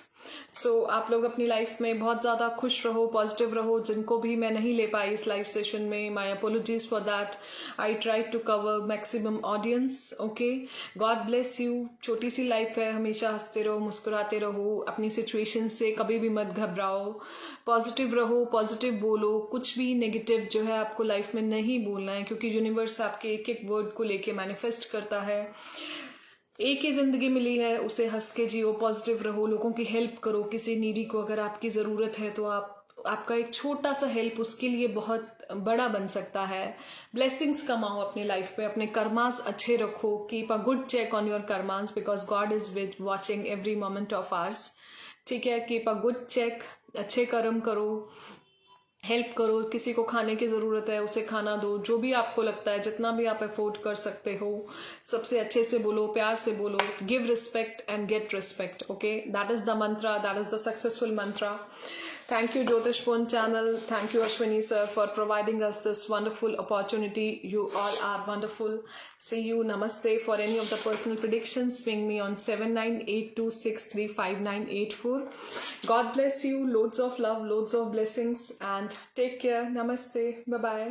सो आप लोग अपनी life में बहुत ज़्यादा खुश रहो, positive रहो. जिनको भी मैं नहीं ले पाई इस लाइव सेशन में, my apologies for that. I try to cover maximum audience. Okay, God bless you. छोटी सी लाइफ है, हमेशा हंसते रहो, मुस्कुराते रहो. अपनी सिचुएशन से कभी भी मत घबराओ. पॉजिटिव रहो, पॉजिटिव बोलो. कुछ भी नेगेटिव जो है आपको लाइफ में नहीं बोलना है, क्योंकि यूनिवर्स आपके एक एक वर्ड को लेके मैनिफेस्ट करता है. एक ही जिंदगी मिली है, उसे हंस के जियो, पॉजिटिव रहो, लोगों की हेल्प करो. किसी नीडी को अगर आपकी ज़रूरत है तो आपका एक छोटा सा हेल्प उसके लिए बहुत बड़ा बन सकता है. ब्लेसिंग्स कमाओ अपनी लाइफ पे. अपने कर्मास अच्छे रखो. Keep a good check on your karmas because God is with watching every moment of ours. ठीक है, कीप अ गुड चेक. अच्छे कर्म करो, हेल्प करो. किसी को खाने की ज़रूरत है उसे खाना दो. जो भी आपको लगता है, जितना भी आप अफोर्ड कर सकते हो, सबसे अच्छे से बोलो, प्यार से बोलो. Give respect and get respect. Okay, that is the Mantra, that is the successful Mantra. Thank you Jyotishpon channel. Thank you Ashwini sir for providing us this wonderful opportunity. You all are wonderful. See you. Namaste. For any of the personal predictions, ping me on 7982635984. God bless you. Loads of love, loads of blessings, and take care. Namaste. Bye bye.